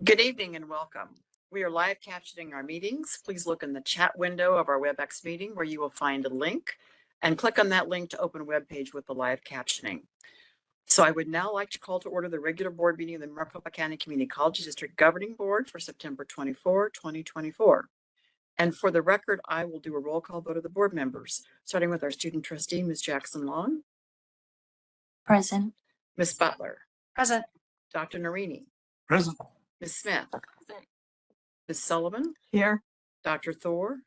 Good evening and welcome. We are live captioning our meetings. Please look in the chat window of our WebEx meeting where you will find a link and click on that link to open a web page with the live captioning. So I would now like to call to order the regular board meeting of the Maricopa County Community College District Governing Board for September 24, 2024. And for the record, I will do a roll call vote of the board members, starting with our student trustee, Ms. Jackson Long. Present. Ms. Butler. Present. Dr. Narini. Present. Ms. Smith. Ms. Sullivan. Here. Dr. Thor.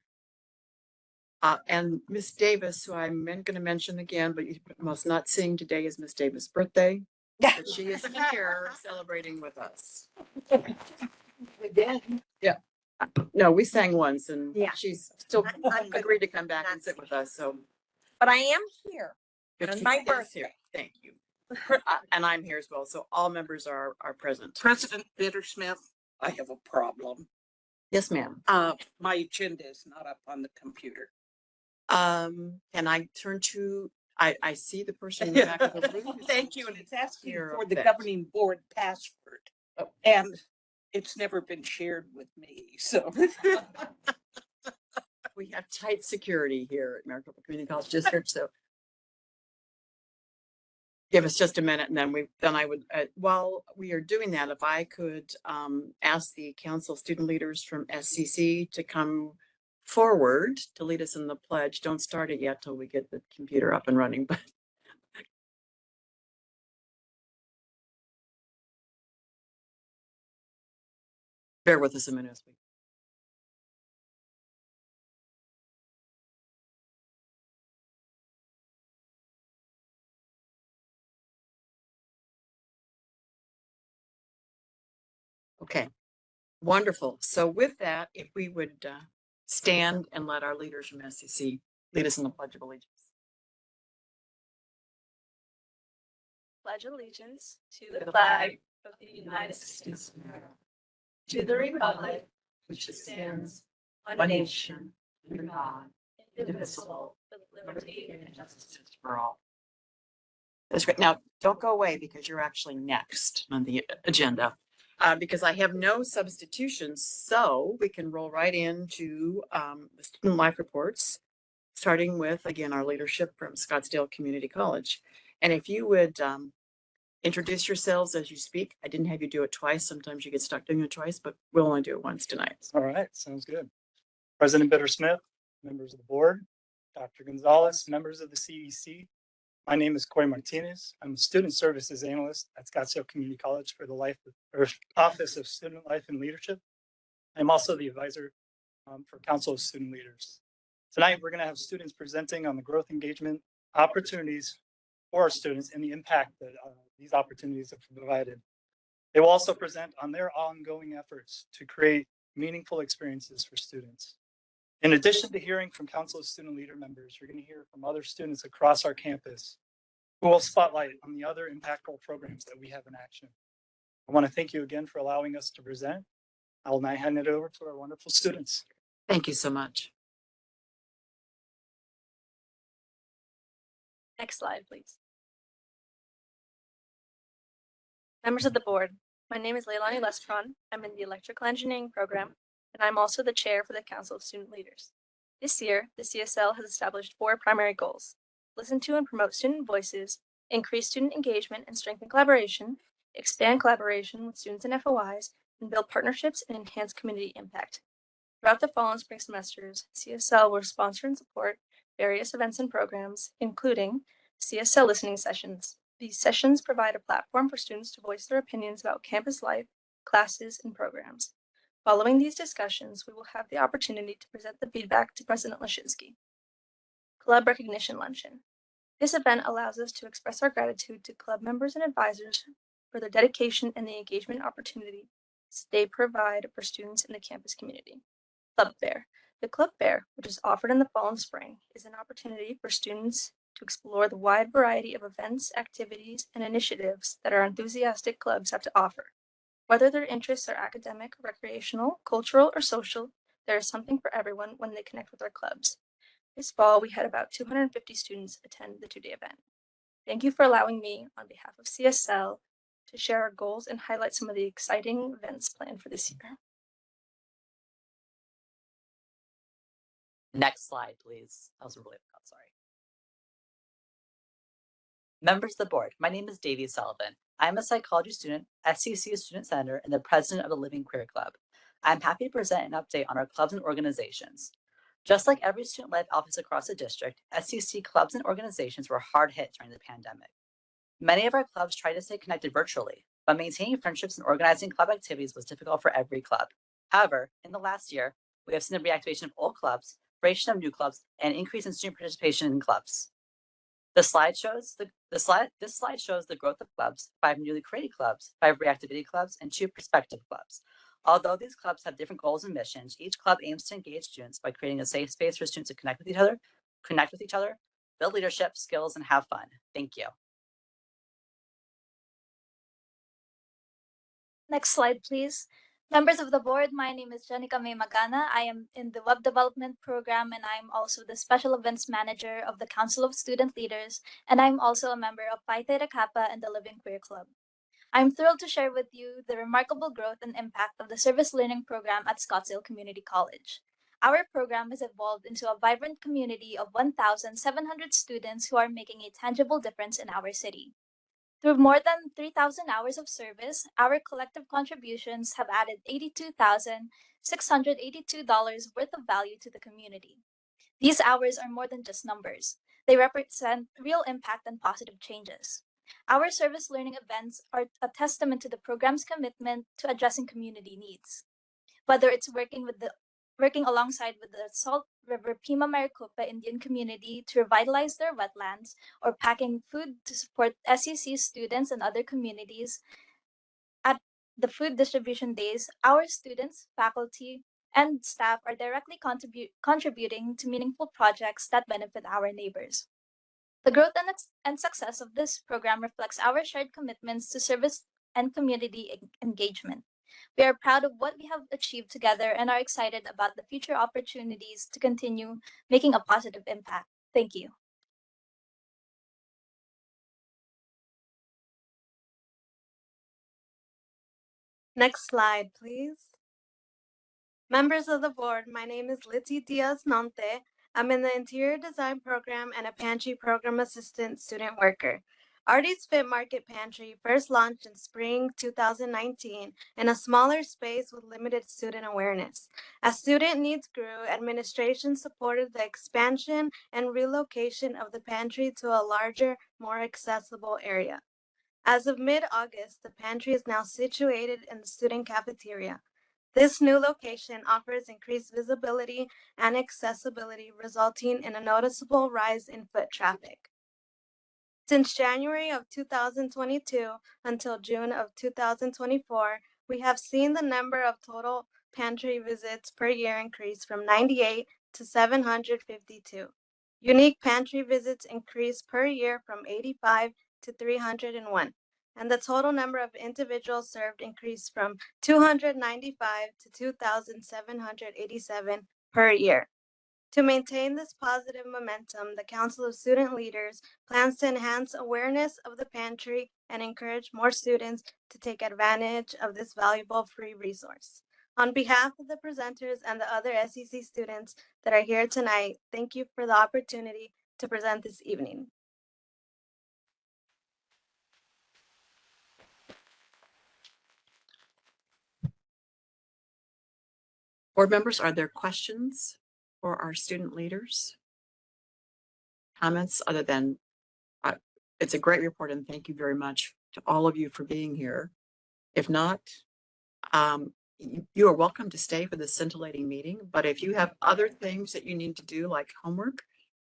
And Ms. Davis, who I'm going to mention again, but you must not sing. Today is Ms. Davis' birthday. Yeah. But she is here celebrating with us. Again. Yeah. No, we sang once and Yeah. she's still agreed to come back and sit with us. So. But I am here. But On she my is birthday. here. Thank you. And I'm here as well. So all members are present. President Bittersmith, I have a problem. Yes, ma'am. My agenda is not up on the computer. And I turn to, I see the person in the back of the room. Thank you, and it's asking Here for of the that. governing board password. Oh. And it's never been shared with me, so. We have tight security here at Maricopa Community College District, so. Give us just a minute and then I would, while we are doing that, if I could ask the council student leaders from SCC to come forward to lead us in the pledge. Don't start it yet till we get the computer up and running, but. Bear with us a minute. Okay, wonderful. So with that, if we would stand and let our leaders from SCC lead us in the Pledge of Allegiance. Pledge allegiance to the flag of the United States of America, to the republic which stands one nation under God, indivisible, with liberty and justice For all. That's great. Now, don't go away because you're actually next on the agenda. Because I have no substitutions, so we can roll right into the student life reports, starting with, again, our leadership from Scottsdale Community College. And if you would introduce yourselves as you speak. I didn't have you do it twice. Sometimes you get stuck doing it twice, but we'll only do it once tonight. All right, sounds good. President Bittersmith, members of the board, Dr. Gonzalez, members of the CEC. My name is Corey Martinez. I'm a student services analyst at Scottsdale Community College for the Office of Student Life and Leadership. I'm also the advisor for Council of Student Leaders. Tonight, we're going to have students presenting on the growth engagement opportunities for our students and the impact that these opportunities have provided. They will also present on their ongoing efforts to create meaningful experiences for students. In addition to hearing from Council of Student Leader members, you're going to hear from other students across our campus who will spotlight on the other impactful programs that we have in action. I want to thank you again for allowing us to present. I will now hand it over to our wonderful students. Thank you so much. Next slide, please. Members of the board, my name is Leilani Lestron. I'm in the electrical engineering program, and I'm also the chair for the Council of Student Leaders. This year, the CSL has established 4 primary goals: listen to and promote student voices, increase student engagement and strengthen collaboration, expand collaboration with students and FOIs, and build partnerships and enhance community impact. Throughout the fall and spring semesters, CSL will sponsor and support various events and programs, including CSL listening sessions. These sessions provide a platform for students to voice their opinions about campus life, classes, and programs. Following these discussions, we will have the opportunity to present the feedback to President Lashinsky. Club Recognition Luncheon. This event allows us to express our gratitude to club members and advisors for their dedication and the engagement opportunities they provide for students in the campus community. Club Fair. The Club Fair, which is offered in the fall and spring, is an opportunity for students to explore the wide variety of events, activities, and initiatives that our enthusiastic clubs have to offer. Whether their interests are academic, recreational, cultural, or social, there is something for everyone when they connect with our clubs. This fall, we had about 250 students attend the 2-day event. Thank you for allowing me, on behalf of CSL, to share our goals and highlight some of the exciting events planned for this year. Next slide, please. That was really loud, sorry. Members of the board, my name is Davy Sullivan. I'm a psychology student, SCC Student Senator, and the president of the Living Queer Club. I'm happy to present an update on our clubs and organizations. Just like every student-led office across the district, SCC clubs and organizations were hard hit during the pandemic. Many of our clubs tried to stay connected virtually, but maintaining friendships and organizing club activities was difficult for every club. However, in the last year, we have seen the reactivation of old clubs, creation of new clubs, and an increase in student participation in clubs. This slide shows the growth of clubs, 5 newly created clubs, 5 reactivated clubs, and 2 prospective clubs. Although these clubs have different goals and missions, each club aims to engage students by creating a safe space for students to connect with each other, build leadership skills, and have fun. Thank you. Next slide, please. Members of the board, my name is Jenica May Magana. I am in the Web Development Program, and I'm also the Special Events Manager of the Council of Student Leaders, and I'm also a member of Phi Theta Kappa and the Living Queer Club. I'm thrilled to share with you the remarkable growth and impact of the Service Learning Program at Scottsdale Community College. Our program has evolved into a vibrant community of 1,700 students who are making a tangible difference in our city. Through more than 3,000 hours of service, our collective contributions have added $82,682 worth of value to the community. These hours are more than just numbers. They represent real impact and positive changes. Our service learning events are a testament to the program's commitment to addressing community needs. Whether it's working alongside with the Salt River Pima Maricopa Indian community to revitalize their wetlands, or packing food to support SEC students and other communities. At the food distribution days, our students, faculty, and staff are directly contributing to meaningful projects that benefit our neighbors. The growth and success of this program reflects our shared commitments to service and community engagement. We are proud of what we have achieved together and are excited about the future opportunities to continue making a positive impact. Thank you. Next slide, please. Members of the board, my name is Litzy Diaz Nante. I'm in the Interior Design Program and a Pantry Program Assistant Student Worker. Artie's Fit Market Pantry first launched in spring 2019 in a smaller space with limited student awareness. As student needs grew, administration supported the expansion and relocation of the pantry to a larger, more accessible area. As of mid-August, the pantry is now situated in the student cafeteria. This new location offers increased visibility and accessibility, resulting in a noticeable rise in foot traffic. Since January of 2022 until June of 2024, we have seen the number of total pantry visits per year increase from 98 to 752. Unique pantry visits increase per year from 85 to 301. And the total number of individuals served increased from 295 to 2,787 per year. To maintain this positive momentum, the Council of Student Leaders plans to enhance awareness of the pantry and encourage more students to take advantage of this valuable free resource. On behalf of the presenters and the other SEC students that are here tonight, thank you for the opportunity to present this evening. Board members, are there questions for our student leaders? Comments other than, it's a great report and thank you very much to all of you for being here. If not, you are welcome to stay for the scintillating meeting, but if you have other things that you need to do, like homework,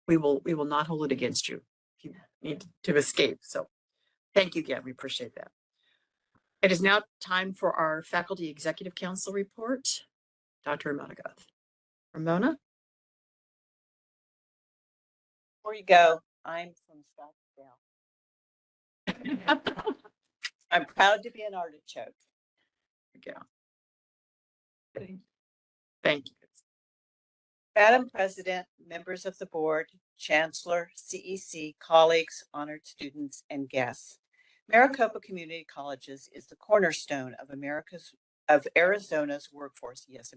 we will not hold it against you if you need to escape. So thank you again, we appreciate that. It is now time for our Faculty Executive Council report. Dr. Ramona-Goth. Ramona? Before you go, I'm from Scottsdale. I'm proud to be an artichoke. Yeah. Thank you. Madam President, members of the board, Chancellor, CEC, colleagues, honored students, and guests. Maricopa Community Colleges is the cornerstone of Arizona's workforce. Yes,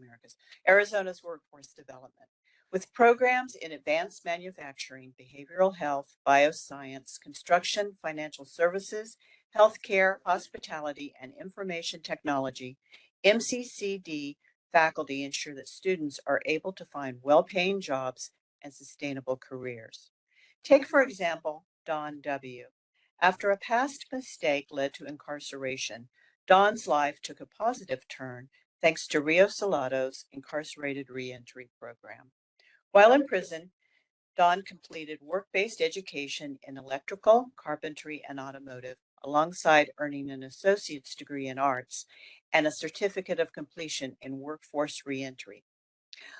Arizona's workforce development. With programs in advanced manufacturing, behavioral health, bioscience, construction, financial services, healthcare, hospitality, and information technology, MCCD faculty ensure that students are able to find well-paying jobs and sustainable careers. Take, for example, Don W. After a past mistake led to incarceration, Don's life took a positive turn thanks to Rio Salado's incarcerated reentry program. While in prison, Don completed work-based education in electrical, carpentry, and automotive, alongside earning an associate's degree in arts and a certificate of completion in workforce reentry.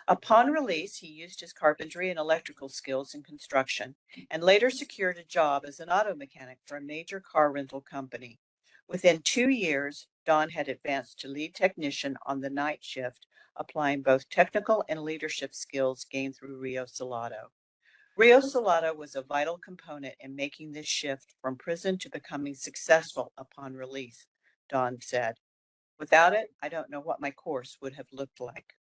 Upon release, he used his carpentry and electrical skills in construction and later secured a job as an auto mechanic for a major car rental company. Within 2 years, Don had advanced to lead technician on the night shift, applying both technical and leadership skills gained through Rio Salado. Rio Salado was a vital component in making this shift from prison to becoming successful upon release, Don said. Without it, I don't know what my course would have looked like.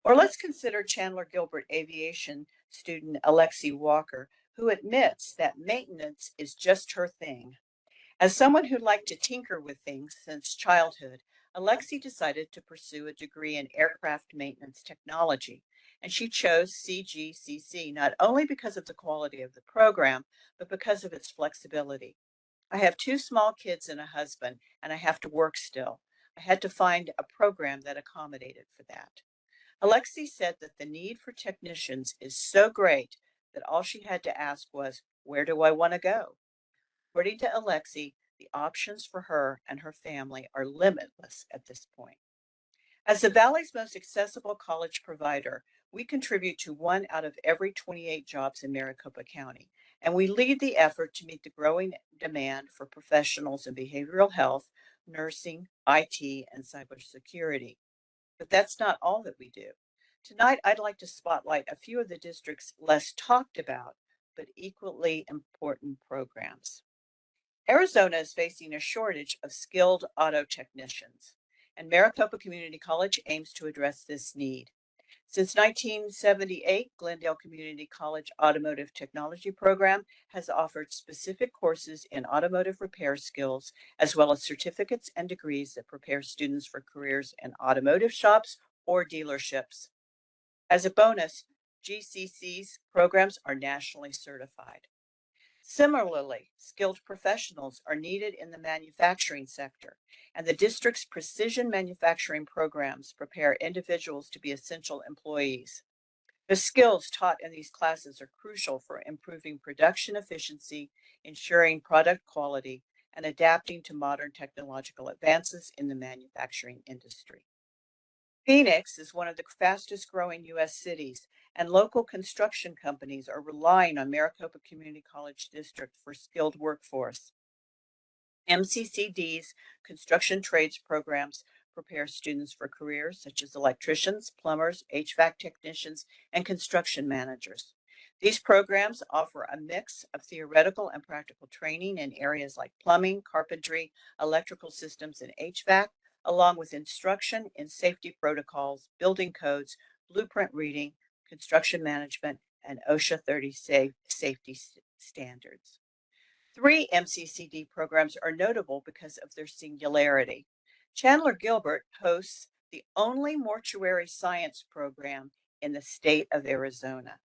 Or let's consider Chandler Gilbert aviation student Alexi Walker, who admits that maintenance is just her thing. As someone who liked to tinker with things since childhood, Alexi decided to pursue a degree in aircraft maintenance technology, and she chose CGCC not only because of the quality of the program, but because of its flexibility. I have 2 small kids and a husband, and I have to work still. I had to find a program that accommodated for that. Alexi said that the need for technicians is so great that all she had to ask was, where do I want to go? According to Alexi, the options for her and her family are limitless at this point. As the Valley's most accessible college provider, we contribute to 1 out of every 28 jobs in Maricopa County, and we lead the effort to meet the growing demand for professionals in behavioral health, nursing, IT, and cybersecurity. But that's not all that we do. Tonight, I'd like to spotlight a few of the district's less talked about, but equally important programs. Arizona is facing a shortage of skilled auto technicians, and Maricopa Community College aims to address this need. Since 1978, Glendale Community College Automotive Technology Program has offered specific courses in automotive repair skills, as well as certificates and degrees that prepare students for careers in automotive shops or dealerships. As a bonus, GCC's programs are nationally certified. Similarly, skilled professionals are needed in the manufacturing sector, and the district's precision manufacturing programs prepare individuals to be essential employees. The skills taught in these classes are crucial for improving production efficiency, ensuring product quality, and adapting to modern technological advances in the manufacturing industry. Phoenix is one of the fastest growing U.S. cities, and local construction companies are relying on Maricopa Community College District for skilled workforce. MCCD's construction trades programs prepare students for careers such as electricians, plumbers, HVAC technicians, and construction managers. These programs offer a mix of theoretical and practical training in areas like plumbing, carpentry, electrical systems, and HVAC, along with instruction in safety protocols, building codes, blueprint reading, construction management, and OSHA 30 safety standards. 3 MCCD programs are notable because of their singularity. Chandler Gilbert hosts the only mortuary science program in the state of Arizona,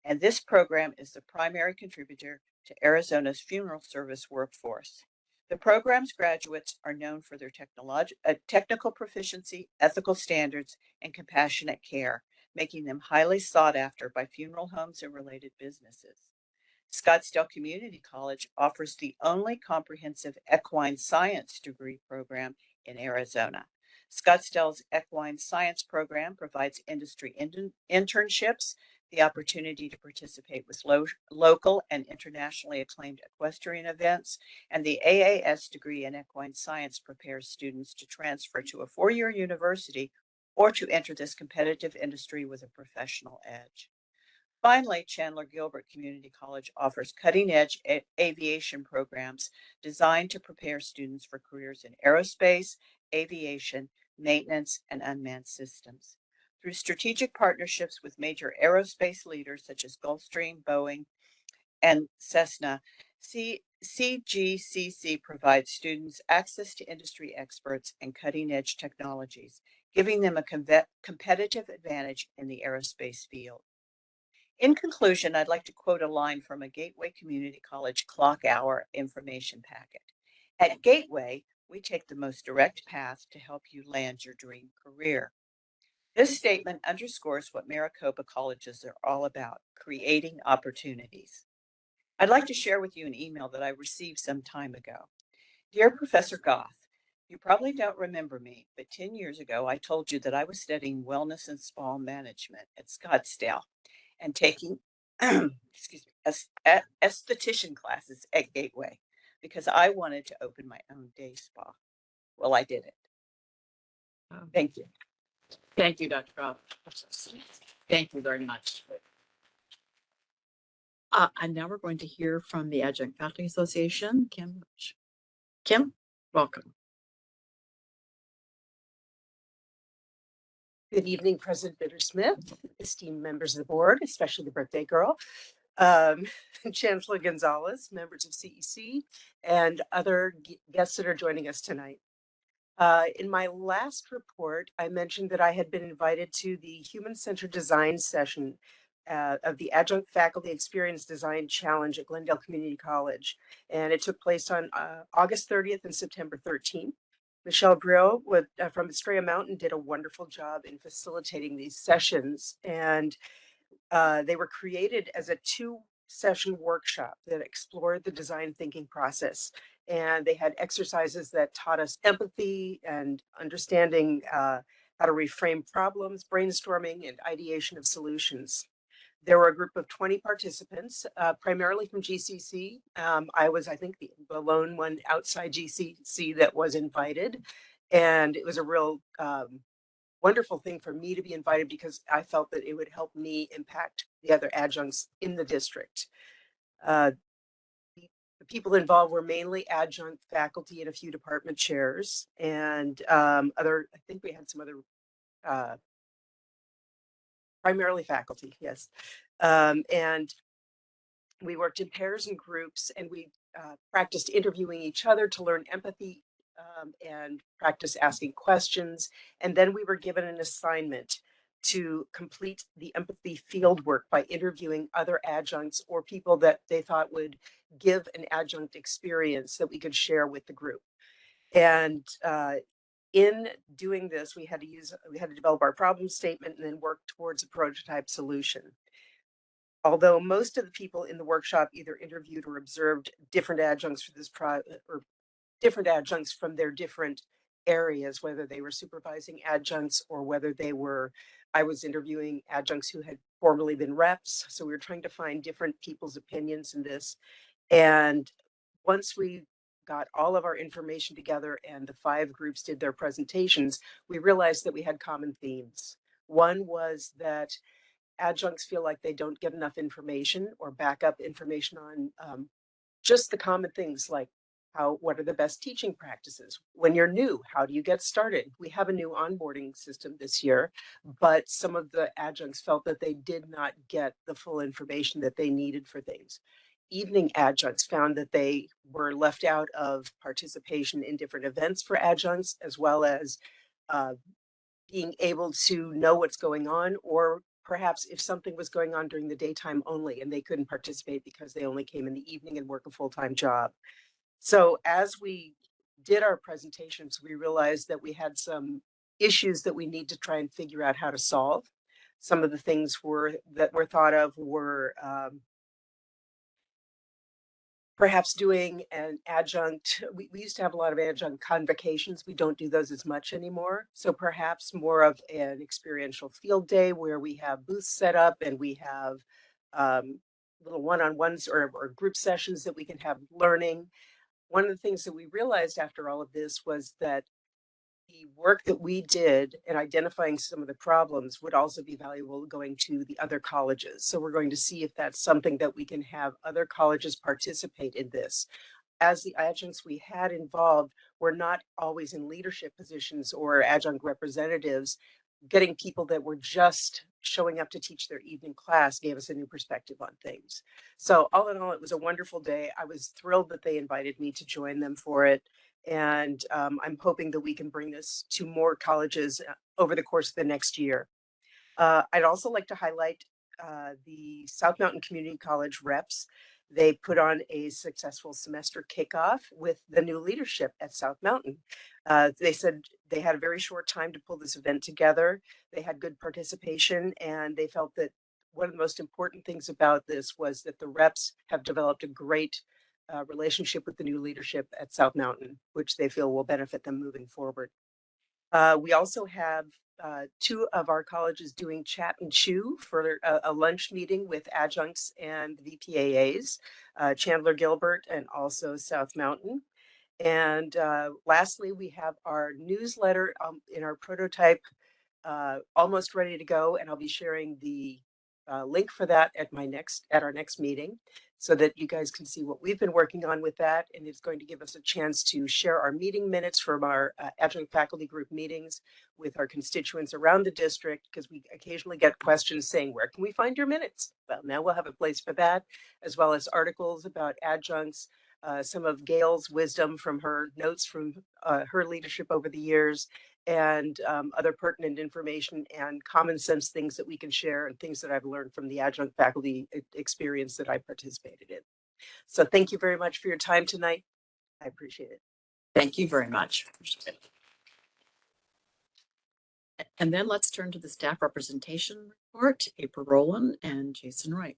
and this program is the primary contributor to Arizona's funeral service workforce. The program's graduates are known for their technical proficiency, ethical standards, and compassionate care, making them highly sought after by funeral homes and related businesses. Scottsdale Community College offers the only comprehensive equine science degree program in Arizona. Scottsdale's equine science program provides industry internships, the opportunity to participate with local and internationally acclaimed equestrian events, and the AAS degree in equine science prepares students to transfer to a 4-year university or to enter this competitive industry with a professional edge. Finally, Chandler Gilbert Community College offers cutting-edge aviation programs designed to prepare students for careers in aerospace, aviation, maintenance, and unmanned systems. Through strategic partnerships with major aerospace leaders such as Gulfstream, Boeing, and Cessna, CGCC provides students access to industry experts and cutting-edge technologies, giving them a competitive advantage in the aerospace field. In conclusion, I'd like to quote a line from a Gateway Community College clock hour information packet. At Gateway, we take the most direct path to help you land your dream career. This statement underscores what Maricopa colleges are all about, creating opportunities. I'd like to share with you an email that I received some time ago. Dear Professor Goff, you probably don't remember me, but 10 years ago, I told you that I was studying wellness and spa management at Scottsdale and taking excuse me, esthetician classes at Gateway because I wanted to open my own day spa. Well, I did it. Thank you. Thank you, Dr. Goff. Thank you very much. And now we're going to hear from the Adjunct Faculty Association, Kim. Kim, welcome. Good evening, President Bitter-Smith, esteemed members of the board, especially the birthday girl, Chancellor Gonzalez, members of CEC, and other guests that are joining us tonight. In my last report, I mentioned that I had been invited to the Human-Centered Design session of the Adjunct Faculty Experience Design Challenge at Glendale Community College, and it took place on August 30th and September 13th. Michelle Briot from Estrella Mountain did a wonderful job in facilitating these sessions, and they were created as a 2-session workshop that explored the design thinking process. And they had exercises that taught us empathy and understanding how to reframe problems, brainstorming, and ideation of solutions. There were a group of 20 participants, primarily from GCC. I was, I think, the lone one outside GCC that was invited. And it was a real wonderful thing for me to be invited because I felt that it would help me impact the other adjuncts in the district. The people involved were mainly adjunct faculty and a few department chairs and I think we had some other primarily faculty, yes. And we worked in pairs and groups, and we practiced interviewing each other to learn empathy and practice asking questions. And then we were given an assignment to complete the empathy field work by interviewing other adjuncts or people that they thought would give an adjunct experience that we could share with the group. And in doing this, we had to develop our problem statement and then work towards a prototype solution. Although most of the people in the workshop either interviewed or observed different adjuncts for this or different adjuncts from their different areas, whether they were supervising adjuncts or whether I was interviewing adjuncts who had formerly been reps. So we were trying to find different people's opinions in this. And once we got all of our information together and the 5 groups did their presentations, we realized that we had common themes. One was that adjuncts feel like they don't get enough information or backup information on just the common things like what are the best teaching practices? When you're new, how do you get started? We have a new onboarding system this year, but some of the adjuncts felt that they did not get the full information that they needed for things. Evening adjuncts found that they were left out of participation in different events for adjuncts, as well as being able to know what's going on, or perhaps if something was going on during the daytime only and they couldn't participate because they only came in the evening and work a full-time job. So as we did our presentations, we realized that we had some issues that we need to try and figure out how to solve. Some of the things that were thought of were perhaps doing an adjunct. We used to have a lot of adjunct convocations. We don't do those as much anymore. So perhaps more of an experiential field day where we have booths set up and we have little one-on-ones or group sessions that we can have learning. One of the things that we realized after all of this was that the work that we did in identifying some of the problems would also be valuable going to the other colleges. So we're going to see if that's something that we can have other colleges participate in this. As the adjuncts we had involved were not always in leadership positions or adjunct representatives, getting people that were just showing up to teach their evening class gave us a new perspective on things. So all in all, it was a wonderful day. I was thrilled that they invited me to join them for it. And I'm hoping that we can bring this to more colleges over the course of the next year. I'd also like to highlight the South Mountain Community College reps. They put on a successful semester kickoff with the new leadership at South Mountain. They said they had a very short time to pull this event together. They had good participation, and they felt that one of the most important things about this was that the reps have developed a great relationship with the new leadership at South Mountain, which they feel will benefit them moving forward. We also have two of our colleges doing chat and chew for a lunch meeting with adjuncts and VPAAs, Chandler Gilbert and also South Mountain. And lastly, we have our newsletter in our prototype almost ready to go, and I'll be sharing the link for that at our next meeting, so that you guys can see what we've been working on with that. And it's going to give us a chance to share our meeting minutes from our adjunct faculty group meetings with our constituents around the district, because we occasionally get questions saying, where can we find your minutes? Well, now we'll have a place for that, as well as articles about adjuncts, some of Gail's wisdom from her notes from her leadership over the years, and other pertinent information and common sense things that we can share, and things that I've learned from the adjunct faculty experience that I participated in. So thank you very much for your time tonight. I appreciate it. Thank you very much. And then let's turn to the staff representation report, April Rowland and Jason Reich.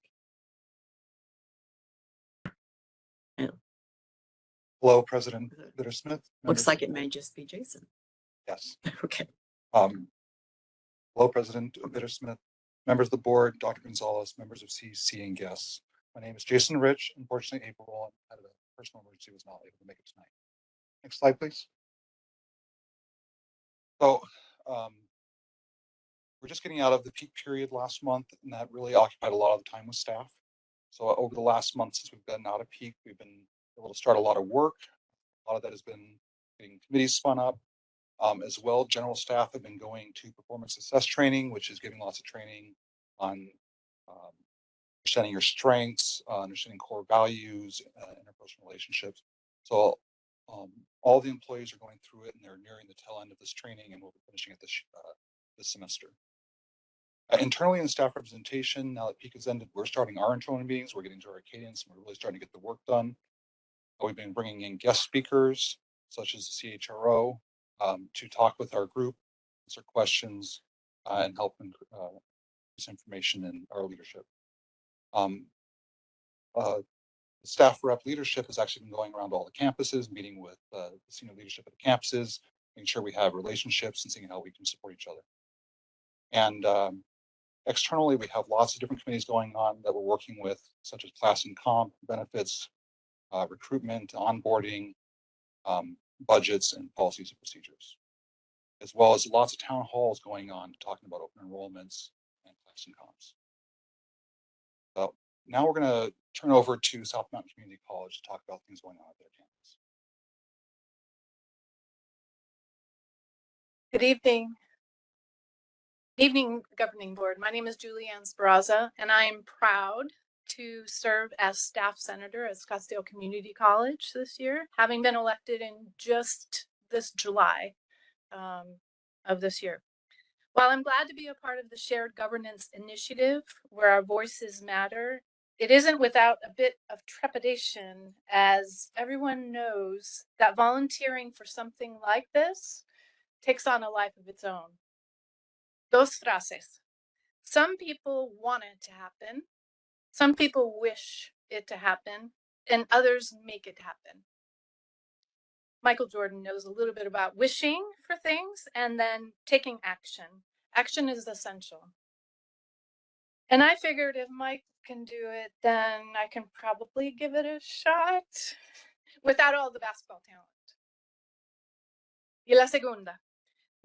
Hello, President Bittersmith. Looks like it may just be Jason. Yes. Okay. Hello, President Bittersmith, members of the board, Dr. Gonzalez, members of CEC, and guests. My name is Jason Rich. Unfortunately, April Rowland had a personal emergency, was not able to make it tonight. Next slide, please. So we're just getting out of the peak period last month, and that really occupied a lot of the time with staff. So over the last month since we've been out of peak, we've been able to start a lot of work. A lot of that has been getting committees spun up. As well, general staff have been going to performance success training, which is giving lots of training on understanding your strengths, understanding core values, interpersonal relationships. So all the employees are going through it, and they're nearing the tail end of this training, and we'll be finishing it this semester. Internally in staff representation, now that peak has ended, we're starting our internal meetings. We're getting to our cadence, and we're really starting to get the work done. We've been bringing in guest speakers, such as the CHRO, to talk with our group, answer questions, and help this information in our leadership. The staff rep leadership has actually been going around all the campuses, meeting with the senior leadership at the campuses, making sure we have relationships and seeing how we can support each other. And externally, we have lots of different committees going on that we're working with, such as class and comp, benefits, recruitment, onboarding, budgets, and policies and procedures, as well as lots of town halls going on talking about open enrollments and class and comps. So now we're going to turn over to South Mountain Community College to talk about things going on at their campus. Good evening. Good evening, Governing Board. My name is Julianne Speraza, and I am proud to serve as staff senator at Scottsdale Community College this year, having been elected in just this July of this year. While I'm glad to be a part of the Shared Governance Initiative, where our voices matter, it isn't without a bit of trepidation, as everyone knows that volunteering for something like this takes on a life of its own. Dos frases. Some people want it to happen. Some people wish it to happen, and others make it happen. Michael Jordan knows a little bit about wishing for things and then taking action. Action is essential. And I figured if Mike can do it, then I can probably give it a shot without all the basketball talent. Y la segunda.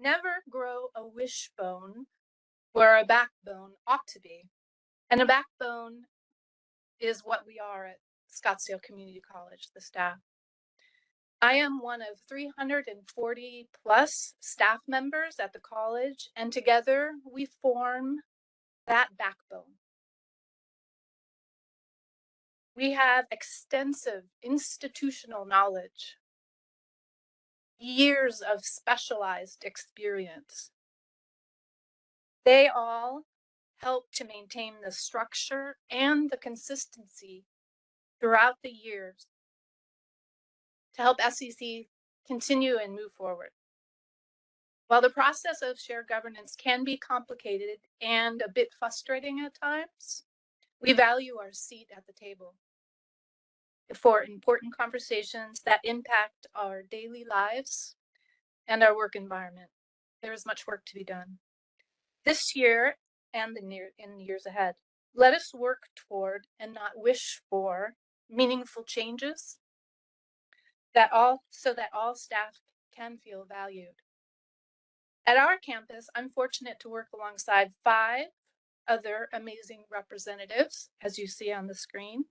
Never grow a wishbone where a backbone ought to be. And a backbone is what we are at Scottsdale Community College, the staff. I am one of 340 plus staff members at the college, and together we form that backbone. We have extensive institutional knowledge, years of specialized experience. They all help to maintain the structure and the consistency throughout the years to help SCC continue and move forward. While the process of shared governance can be complicated and a bit frustrating at times, we value our seat at the table for important conversations that impact our daily lives and our work environment. There is much work to be done. This year and in years ahead, let us work toward and not wish for meaningful changes so that all staff can feel valued. At our campus, I'm fortunate to work alongside 5 other amazing representatives, as you see on the screen.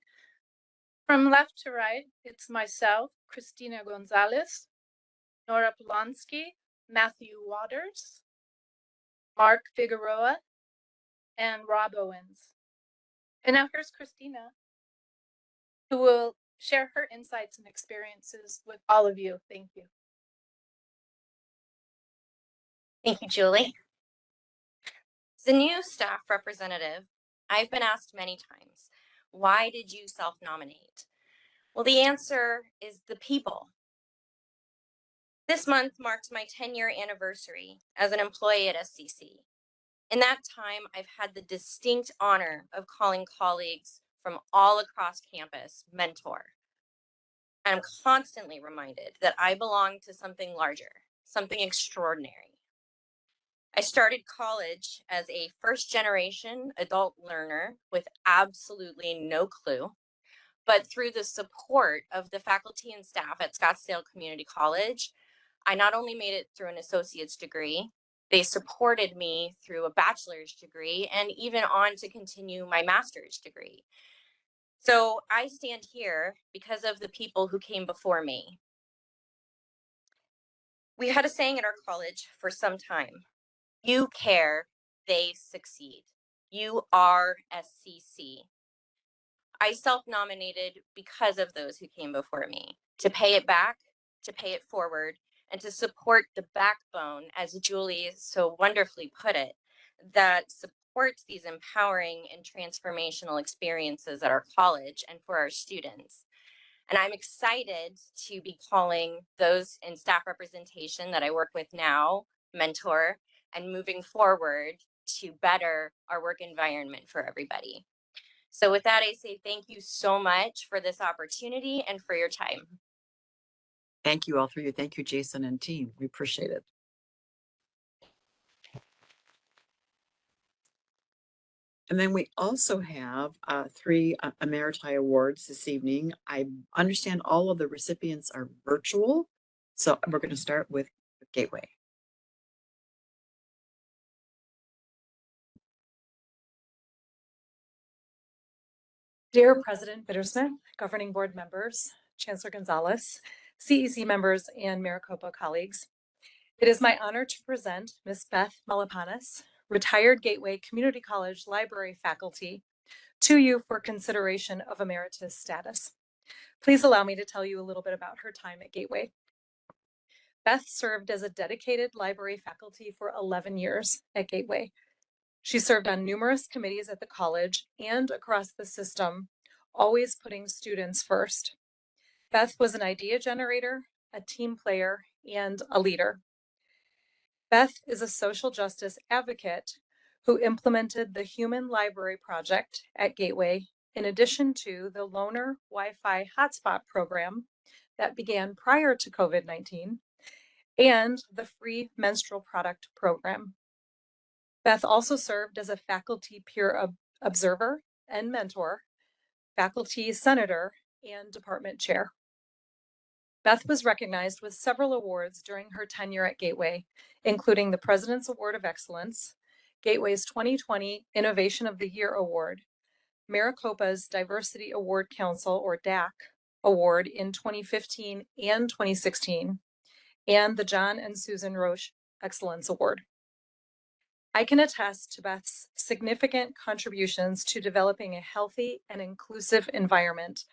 From left to right, it's myself, Christina Gonzalez, Nora Polonsky, Matthew Waters, Mark Figueroa, and Rob Owens. And now here's Christina, who will share her insights and experiences with all of you. Thank you. Thank you, Julie. As a new staff representative, I've been asked many times, why did you self-nominate? Well, the answer is the people. This month marked my 10-year anniversary as an employee at SCC. In that time, I've had the distinct honor of calling colleagues from all across campus mentor. I'm constantly reminded that I belong to something larger, something extraordinary. I started college as a first-generation adult learner with absolutely no clue, but through the support of the faculty and staff at Scottsdale Community College, I not only made it through an associate's degree, they supported me through a bachelor's degree and even on to continue my master's degree. So I stand here because of the people who came before me. We had a saying at our college for some time: you care, they succeed. You are SCC. I self-nominated because of those who came before me, to pay it back, to pay it forward, and to support the backbone, as Julie so wonderfully put it, that supports these empowering and transformational experiences at our college and for our students. And I'm excited to be calling those in staff representation that I work with now mentor, and moving forward to better our work environment for everybody. So with that, I say thank you so much for this opportunity and for your time. Thank you all three. Thank you, Jason and team. We appreciate it. And then we also have 3 Emeriti Awards this evening. I understand all of the recipients are virtual. So we're going to start with Gateway. Dear President Bittersmith, Governing Board members, Chancellor Gonzalez, CEC members, and Maricopa colleagues, it is my honor to present Ms. Beth Malapanis, retired Gateway Community College Library faculty, to you for consideration of emeritus status. Please allow me to tell you a little bit about her time at Gateway. Beth served as a dedicated library faculty for 11 years at Gateway. She served on numerous committees at the college and across the system, always putting students first. Beth was an idea generator, a team player, and a leader. Beth is a social justice advocate who implemented the Human Library Project at Gateway, in addition to the Loaner Wi-Fi Hotspot program that began prior to COVID-19, and the Free Menstrual Product Program. Beth also served as a faculty peer observer and mentor, faculty senator, and department chair. Beth was recognized with several awards during her tenure at Gateway, including the President's Award of Excellence, Gateway's 2020 Innovation of the Year Award, Maricopa's Diversity Award Council, or DAC, Award in 2015 and 2016, and the John and Susan Roche Excellence Award. I can attest to Beth's significant contributions to developing a healthy and inclusive environment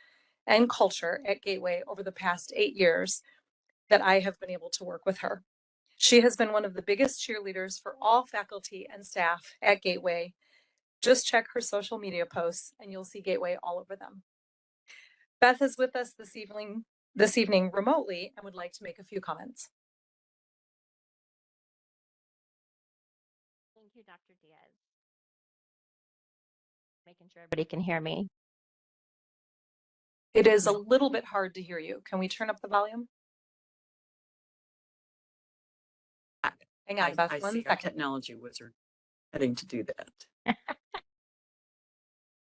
and culture at Gateway over the past 8 years that I have been able to work with her. She has been one of the biggest cheerleaders for all faculty and staff at Gateway. Just check her social media posts and you'll see Gateway all over them. Beth is with us this evening remotely and would like to make a few comments. Thank you, Dr. Diaz. Making sure everybody can hear me. It is a little bit hard to hear you. Can we turn up the volume? Hang on, Beth, I one see our second. technology wizard heading to do that.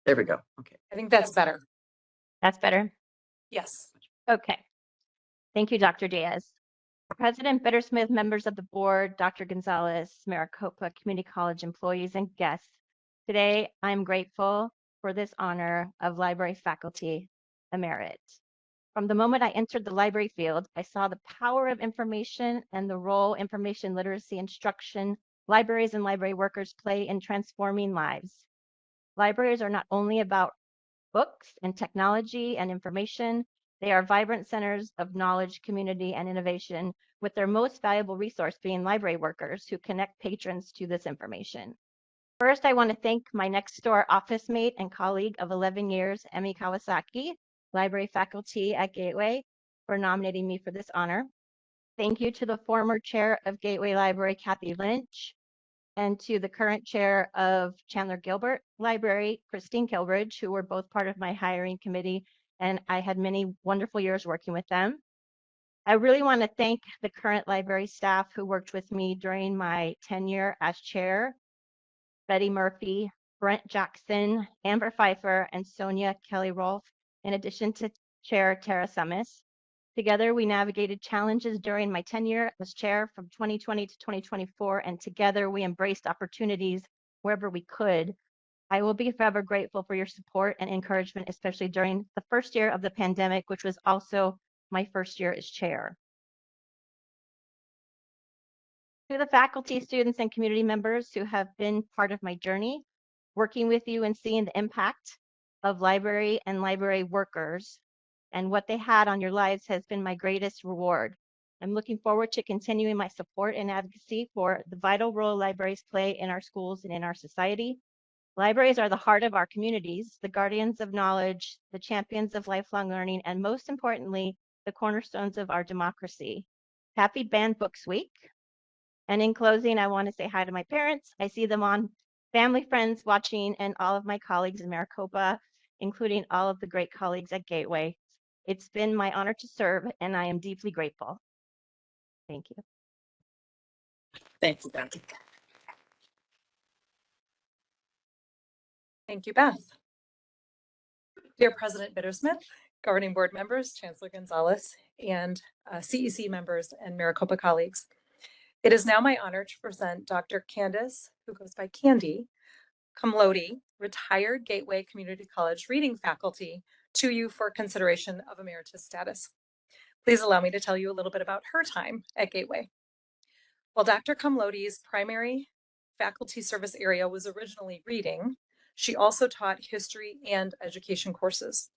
There we go. Okay. I think that's better. That's better. Yes. Okay. Thank you, Dr. Diaz. President Bittersmith, members of the board, Dr. Gonzalez, Maricopa Community College employees and guests. Today, I'm grateful for this honor of library faculty emerit. From the moment I entered the library field, I saw the power of information and the role information literacy instruction, libraries and library workers play in transforming lives. Libraries are not only about books and technology and information, they are vibrant centers of knowledge, community, and innovation, with their most valuable resource being library workers who connect patrons to this information. First, I want to thank my next door office mate and colleague of 11 years, Emmy Kawasaki, library faculty at Gateway, for nominating me for this honor. Thank you to the former chair of Gateway Library, Kathy Lynch, and to the current chair of Chandler Gilbert Library, Christine Kilbridge, who were both part of my hiring committee, and I had many wonderful years working with them. I really want to thank the current library staff who worked with me during my tenure as chair, Betty Murphy, Brent Jackson, Amber Pfeiffer, and Sonia Kelly-Rolfe, in addition to Chair Tara Summis. Together, we navigated challenges during my tenure as chair from 2020 to 2024, and together we embraced opportunities wherever we could. I will be forever grateful for your support and encouragement, especially during the first year of the pandemic, which was also my first year as chair. To the faculty, students, and community members who have been part of my journey, working with you and seeing the impact of library and library workers and what they had on your lives has been my greatest reward. I'm looking forward to continuing my support and advocacy for the vital role libraries play in our schools and in our society. Libraries are the heart of our communities, the guardians of knowledge, the champions of lifelong learning, and most importantly, the cornerstones of our democracy. Happy Banned Books Week. And in closing, I want to say hi to my parents. I see them on family, friends watching, and all of my colleagues in Maricopa, including all of the great colleagues at Gateway. It's been my honor to serve, and I am deeply grateful. Thank you. Thank you, Beth. Thank you, Beth. Dear President Bittersmith, governing board members, Chancellor Gonzalez, and CEC members and Maricopa colleagues. It is now my honor to present Dr. Candace, who goes by Candy, Comlodi, retired Gateway Community College reading faculty, to you for consideration of emeritus status. Please allow me to tell you a little bit about her time at Gateway. While Dr. Comlodi's primary faculty service area was originally reading, she also taught history and education courses.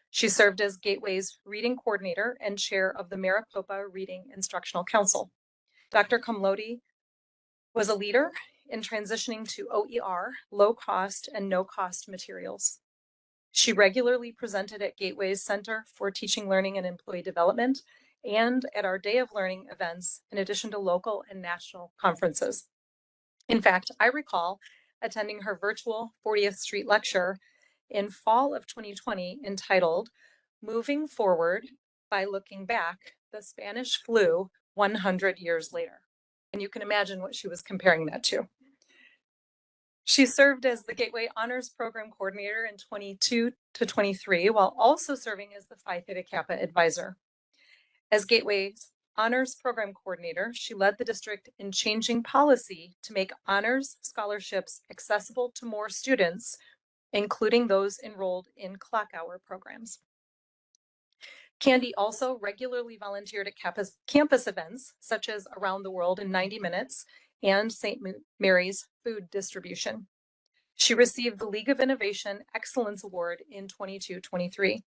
She served as Gateway's reading coordinator and chair of the Maricopa Reading Instructional Council. Dr. Comlodi was a leader in transitioning to OER, low cost and no cost materials. She regularly presented at Gateway's Center for Teaching, Learning, and Employee Development and at our Day of Learning events, in addition to local and national conferences. In fact, I recall attending her virtual 40th Street lecture in fall of 2020 entitled Moving Forward by Looking Back, the Spanish Flu 100 Years Later. And you can imagine what she was comparing that to. She served as the Gateway Honors Program Coordinator in 22 to 23, while also serving as the Phi Theta Kappa Advisor. As Gateway's Honors Program Coordinator, she led the district in changing policy to make honors scholarships accessible to more students, including those enrolled in clock hour programs. Candy also regularly volunteered at campus events such as Around the World in 90 Minutes and St. Mary's Food Distribution. She received the League of Innovation Excellence Award in 22-23.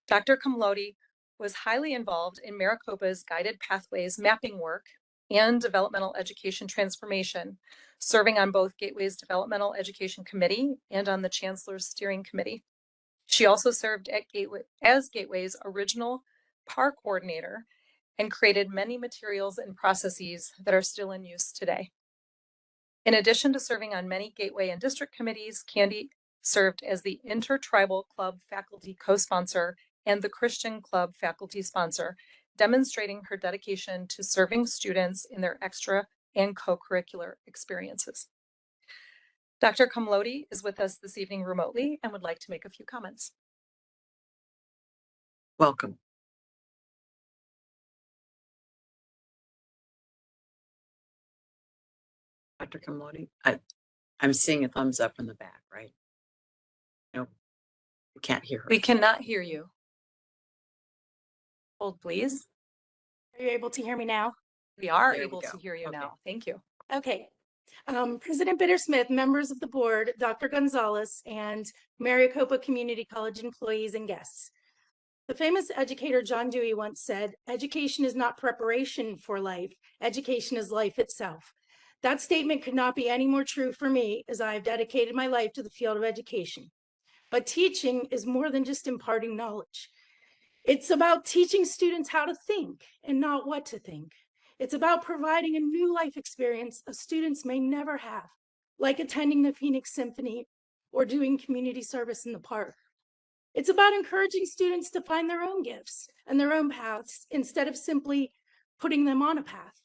Dr. Kamlodi was highly involved in Maricopa's Guided Pathways mapping work and developmental education transformation, serving on both Gateway's Developmental Education Committee and on the Chancellor's Steering Committee. She also served at as Gateway's original PAR coordinator and created many materials and processes that are still in use today. In addition to serving on many Gateway and district committees, Candy served as the Intertribal Club faculty co-sponsor and the Christian Club faculty sponsor, demonstrating her dedication to serving students in their extra and co-curricular experiences. Dr. Kamlodi is with us this evening remotely and would like to make a few comments. Welcome. Dr. Kamlodi, I'm seeing a thumbs up in the back, right? No, we can't hear her. We cannot hear you. Hold, please. Are you able to hear me now? We are There we able to go. hear you Okay. now. Thank you. Okay. President Bittersmith, members of the board, Dr. Gonzalez, and Maricopa Community College employees and guests. The famous educator John Dewey once said, "Education is not preparation for life. Education is life itself." That statement could not be any more true for me, as I have dedicated my life to the field of education. But teaching is more than just imparting knowledge. It's about teaching students how to think and not what to think. It's about providing a new life experience students may never have, like attending the Phoenix Symphony or doing community service in the park. It's about encouraging students to find their own gifts and their own paths instead of simply putting them on a path.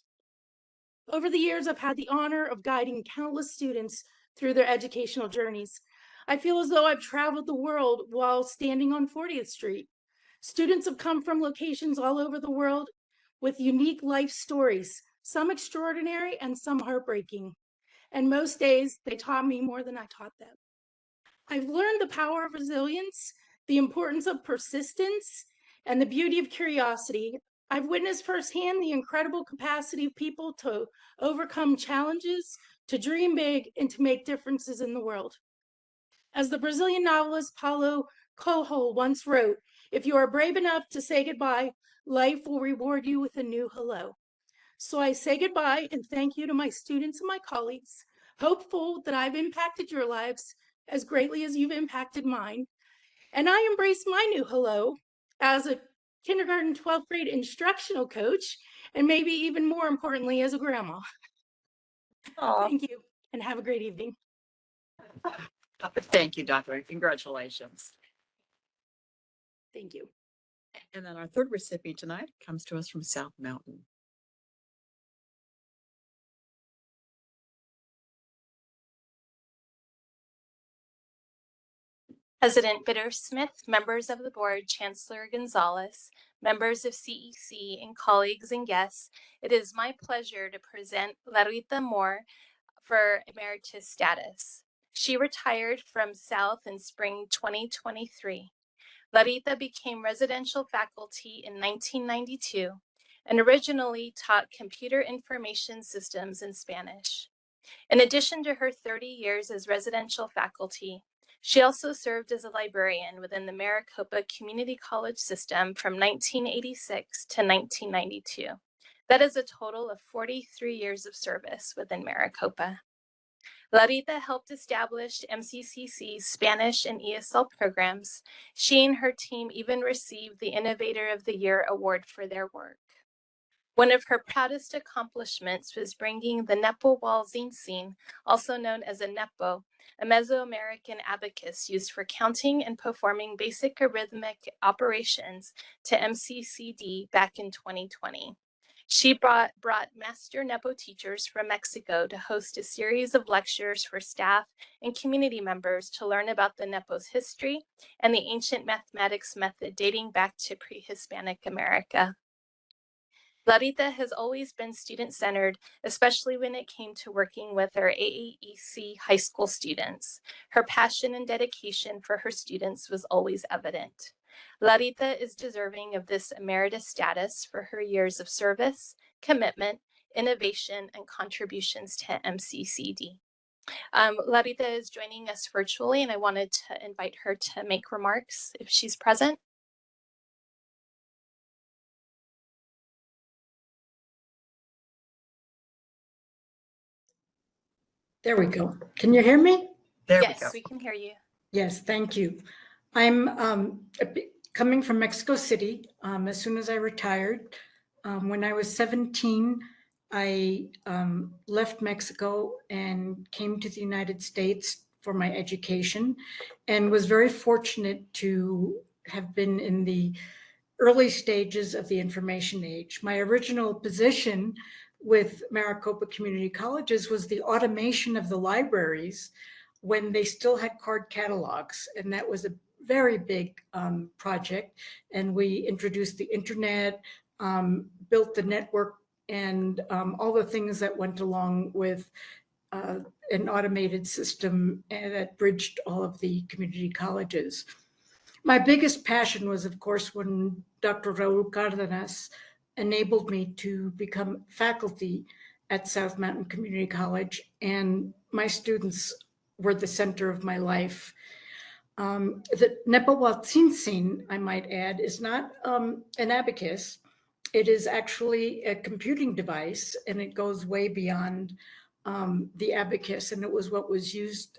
Over the years, I've had the honor of guiding countless students through their educational journeys. I feel as though I've traveled the world while standing on 40th Street. Students have come from locations all over the world with unique life stories, some extraordinary and some heartbreaking. And most days, they taught me more than I taught them. I've learned the power of resilience, the importance of persistence, and the beauty of curiosity. I've witnessed firsthand the incredible capacity of people to overcome challenges, to dream big, and to make differences in the world. As the Brazilian novelist Paulo Coelho once wrote, "If you are brave enough to say goodbye, life will reward you with a new hello." So I say goodbye and thank you to my students and my colleagues, hopeful that I've impacted your lives as greatly as you've impacted mine. And I embrace my new hello as a kindergarten 12th grade instructional coach, and maybe even more importantly, as a grandma. Thank you and have a great evening. Thank you, Doctor. Congratulations. Thank you. And then our third recipient tonight comes to us from South Mountain. President Bittersmith, members of the board, Chancellor Gonzalez, members of CEC, and colleagues and guests, it is my pleasure to present Larita Moore for emeritus status. She retired from South in spring 2023. Larita became residential faculty in 1992 and originally taught computer information systems in Spanish. In addition to her 30 years as residential faculty, she also served as a librarian within the Maricopa Community College system from 1986 to 1992. That is a total of 43 years of service within Maricopa. Larita helped establish MCCC's Spanish and ESL programs. She and her team even received the Innovator of the Year award for their work. One of her proudest accomplishments was bringing the Nepo wall zine scene, also known as a Nepo, a Mesoamerican abacus used for counting and performing basic arithmetic operations, to MCCD back in 2020. She brought master Nepo teachers from Mexico to host a series of lectures for staff and community members to learn about the Nepo's history and the ancient mathematics method dating back to pre-Hispanic America. Larita has always been student-centered, especially when it came to working with our AAEC high school students. Her passion and dedication for her students was always evident. Larita is deserving of this emeritus status for her years of service, commitment, innovation, and contributions to MCCD. Larita is joining us virtually, and I wanted to invite her to make remarks if she's present. There we go. Can you hear me? Yes, we can hear you. Yes, thank you. I'm coming from Mexico City as soon as I retired. When I was 17, I left Mexico and came to the United States for my education and was very fortunate to have been in the early stages of the information age. My original position with Maricopa Community Colleges was the automation of the libraries when they still had card catalogs. And that was a very big project. And we introduced the internet, built the network, and all the things that went along with an automated system that bridged all of the community colleges. My biggest passion was, of course, when Dr. Raul Cardenas enabled me to become faculty at South Mountain Community College, and my students were the center of my life. The Nepohualtzin, I might add, is not an abacus. It is actually a computing device, and it goes way beyond the abacus, and it was what was used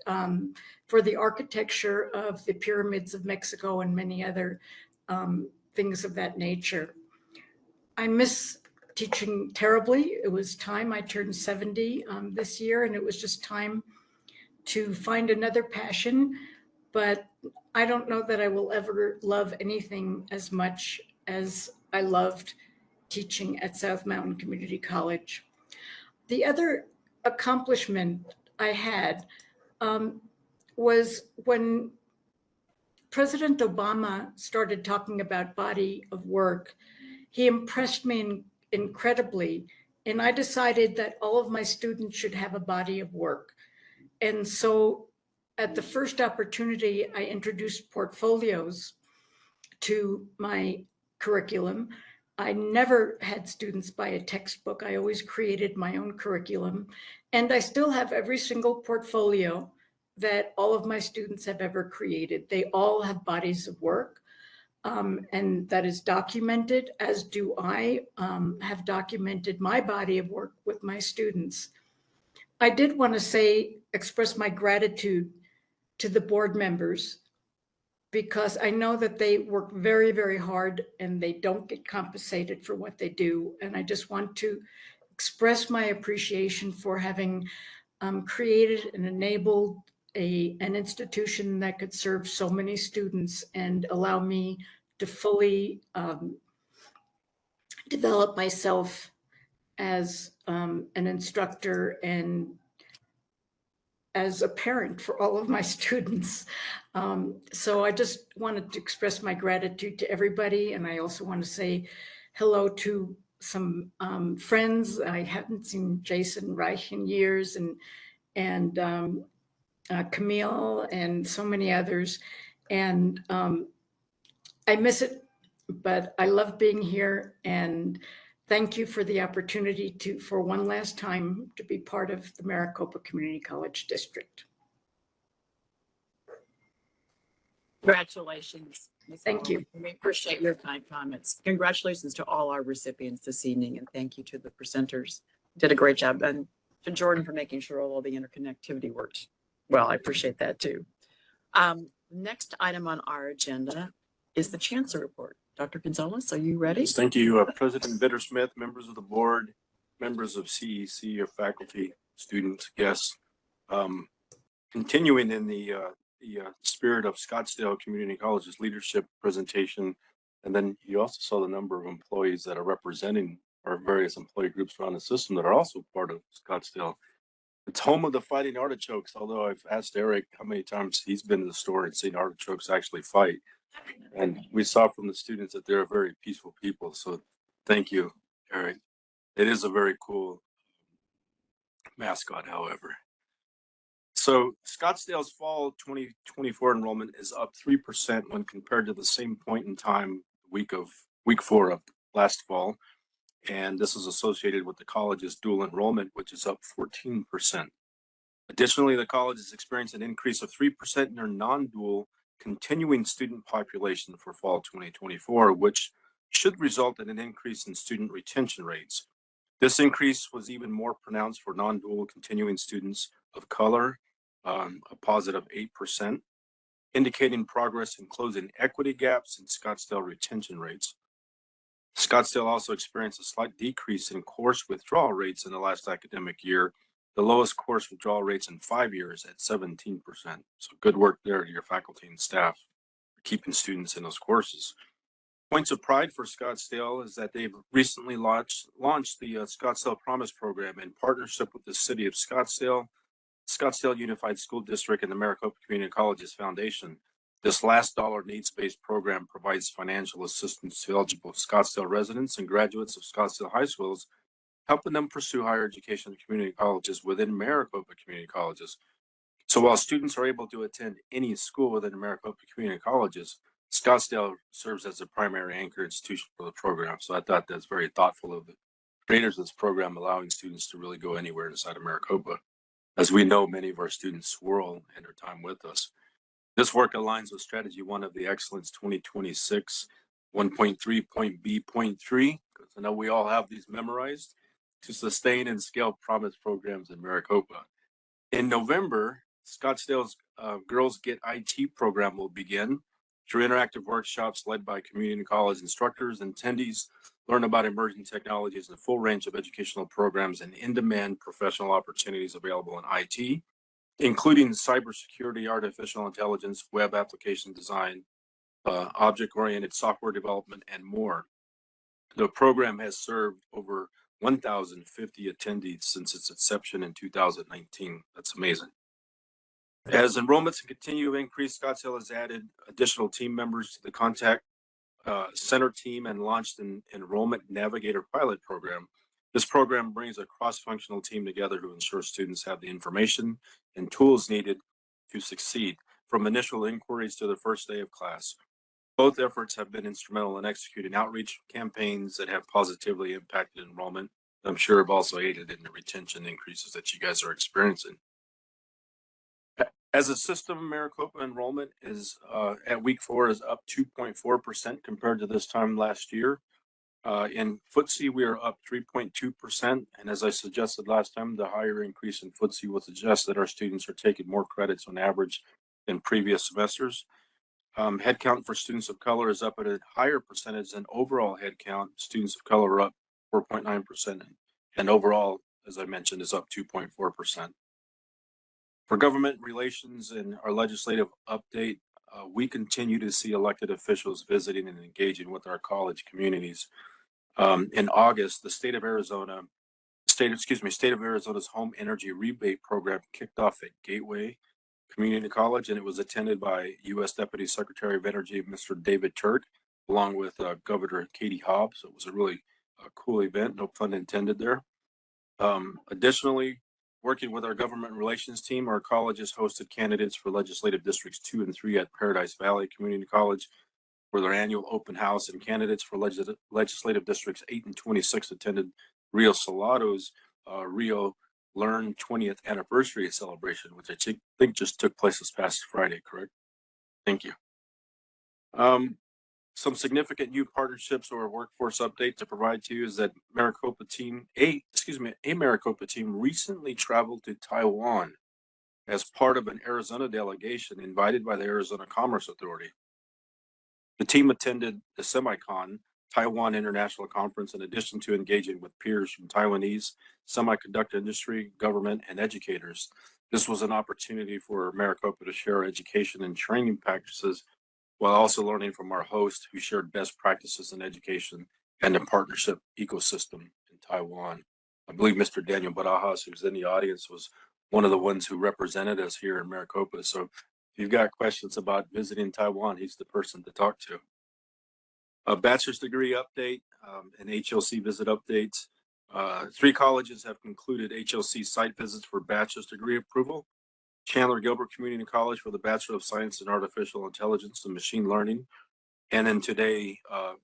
for the architecture of the pyramids of Mexico and many other things of that nature. I miss teaching terribly. It was time. I turned 70 this year, and it was just time to find another passion. But I don't know that I will ever love anything as much as I loved teaching at South Mountain Community College. The other accomplishment I had was when President Obama started talking about body of work. He impressed me incredibly, and I decided that all of my students should have a body of work. And so at the first opportunity, I introduced portfolios to my curriculum. I never had students buy a textbook. I always created my own curriculum. And I still have every single portfolio that all of my students have ever created. They all have bodies of work. And that is documented, as do I have documented my body of work with my students. I did want to express my gratitude to the board members, because I know that they work very, very hard and they don't get compensated for what they do. And I just want to express my appreciation for having created and enabled an institution that could serve so many students and allow me to fully develop myself as an instructor and as a parent for all of my students. So I just wanted to express my gratitude to everybody. And I also want to say hello to some friends. I haven't seen Jason Reich in years, and Camille and so many others. And I miss it, but I love being here, and thank you for the opportunity for one last time, to be part of the Maricopa Community College District. Congratulations. Ms. Thank you. We appreciate your kind comments. Congratulations to all our recipients this evening, and thank you to the presenters. Did a great job, and to Jordan for making sure all the interconnectivity worked well. I appreciate that too. Next item on our agenda is the Chancellor report. Dr. Gonzalez, are you ready? Yes, thank you, President Bittersmith, members of the board, members of CEC, your faculty, students, guests. Continuing in the spirit of Scottsdale Community College's leadership presentation, and then you also saw the number of employees that are representing our various employee groups around the system that are also part of Scottsdale. It's home of the Fighting Artichokes, although I've asked Eric how many times he's been to the store and seen artichokes actually fight. And we saw from the students that they're very peaceful people. So thank you, Eric. It is a very cool mascot, however. So Scottsdale's fall 2024 enrollment is up 3% when compared to the same point in time, week 4 of last fall. And this is associated with the college's dual enrollment, which is up 14%. Additionally, the college has experienced an increase of 3% in their non-dual continuing student population for fall 2024, which should result in an increase in student retention rates. This increase was even more pronounced for non-dual continuing students of color, a positive 8%, indicating progress in closing equity gaps in Scottsdale retention rates. Scottsdale also experienced a slight decrease in course withdrawal rates in the last academic year, the lowest course withdrawal rates in 5 years at 17%. So good work there to your faculty and staff for keeping students in those courses. Points of pride for Scottsdale is that they've recently launched the Scottsdale Promise Program in partnership with the City of Scottsdale, Scottsdale Unified School District, and the Maricopa Community Colleges Foundation. This last dollar needs-based program provides financial assistance to eligible Scottsdale residents and graduates of Scottsdale high schools, helping them pursue higher education at community colleges within Maricopa Community Colleges. So while students are able to attend any school within Maricopa Community Colleges, Scottsdale serves as the primary anchor institution for the program. So I thought that's very thoughtful of the creators of this program, allowing students to really go anywhere inside of Maricopa. As we know, many of our students swirl in their time with us. This work aligns with Strategy 1 of the Excellence 2026 1.3.B.3, because I know we all have these memorized, to sustain and scale promise programs in Maricopa. In November, Scottsdale's Girls Get IT program will begin. Through interactive workshops led by community college instructors and attendees, learn about emerging technologies and a full range of educational programs and in-demand professional opportunities available in IT, including cybersecurity, artificial intelligence, web application design, object-oriented software development, and more. The program has served over 1,050 attendees since its inception in 2019. That's amazing. As enrollments continue to increase, Scottsdale has added additional team members to the contact center team and launched an Enrollment Navigator pilot program. This program brings a cross-functional team together to ensure students have the information and tools needed to succeed, from initial inquiries to the first day of class. Both efforts have been instrumental in executing outreach campaigns that have positively impacted enrollment. I'm sure have also aided in the retention increases that you guys are experiencing. As a system, Maricopa enrollment is at week 4 is up 2.4% compared to this time last year. In FTSE, we are up 3.2%. And as I suggested last time, the higher increase in FTSE will suggest that our students are taking more credits on average than previous semesters. Headcount for students of color is up at a higher percentage than overall headcount. Students of color are up 4.9%. And overall, as I mentioned, is up 2.4%. For government relations and our legislative update, we continue to see elected officials visiting and engaging with our college communities. In August, the state of Arizona's home energy rebate program kicked off at Gateway Community College, and it was attended by U.S. Deputy Secretary of Energy, Mr. David Turk, along with Governor Katie Hobbs. So it was a really cool event, no pun intended there. Additionally, working with our government relations team, our colleges hosted candidates for legislative districts 2 and 3 at Paradise Valley Community College for their annual open house, and candidates for legislative districts 8 and 26 attended Rio Salado's Rio Learn 20th anniversary celebration, which I think just took place this past Friday, correct? Thank you. Some significant new partnerships or workforce update to provide to you is that a Maricopa team recently traveled to Taiwan as part of an Arizona delegation invited by the Arizona Commerce Authority. The team attended the SemiCon Taiwan International Conference in addition to engaging with peers from Taiwanese semiconductor industry, government, and educators. This was an opportunity for Maricopa to share education and training practices while also learning from our host, who shared best practices in education and the partnership ecosystem in Taiwan. I believe Mr. Daniel Barajas, who's in the audience, was one of the ones who represented us here in Maricopa. So if you've got questions about visiting Taiwan, he's the person to talk to. A bachelor's degree update and HLC visit updates. 3 colleges have concluded HLC site visits for bachelor's degree approval. Chandler Gilbert Community College for the Bachelor of Science in Artificial Intelligence and Machine Learning. And then today,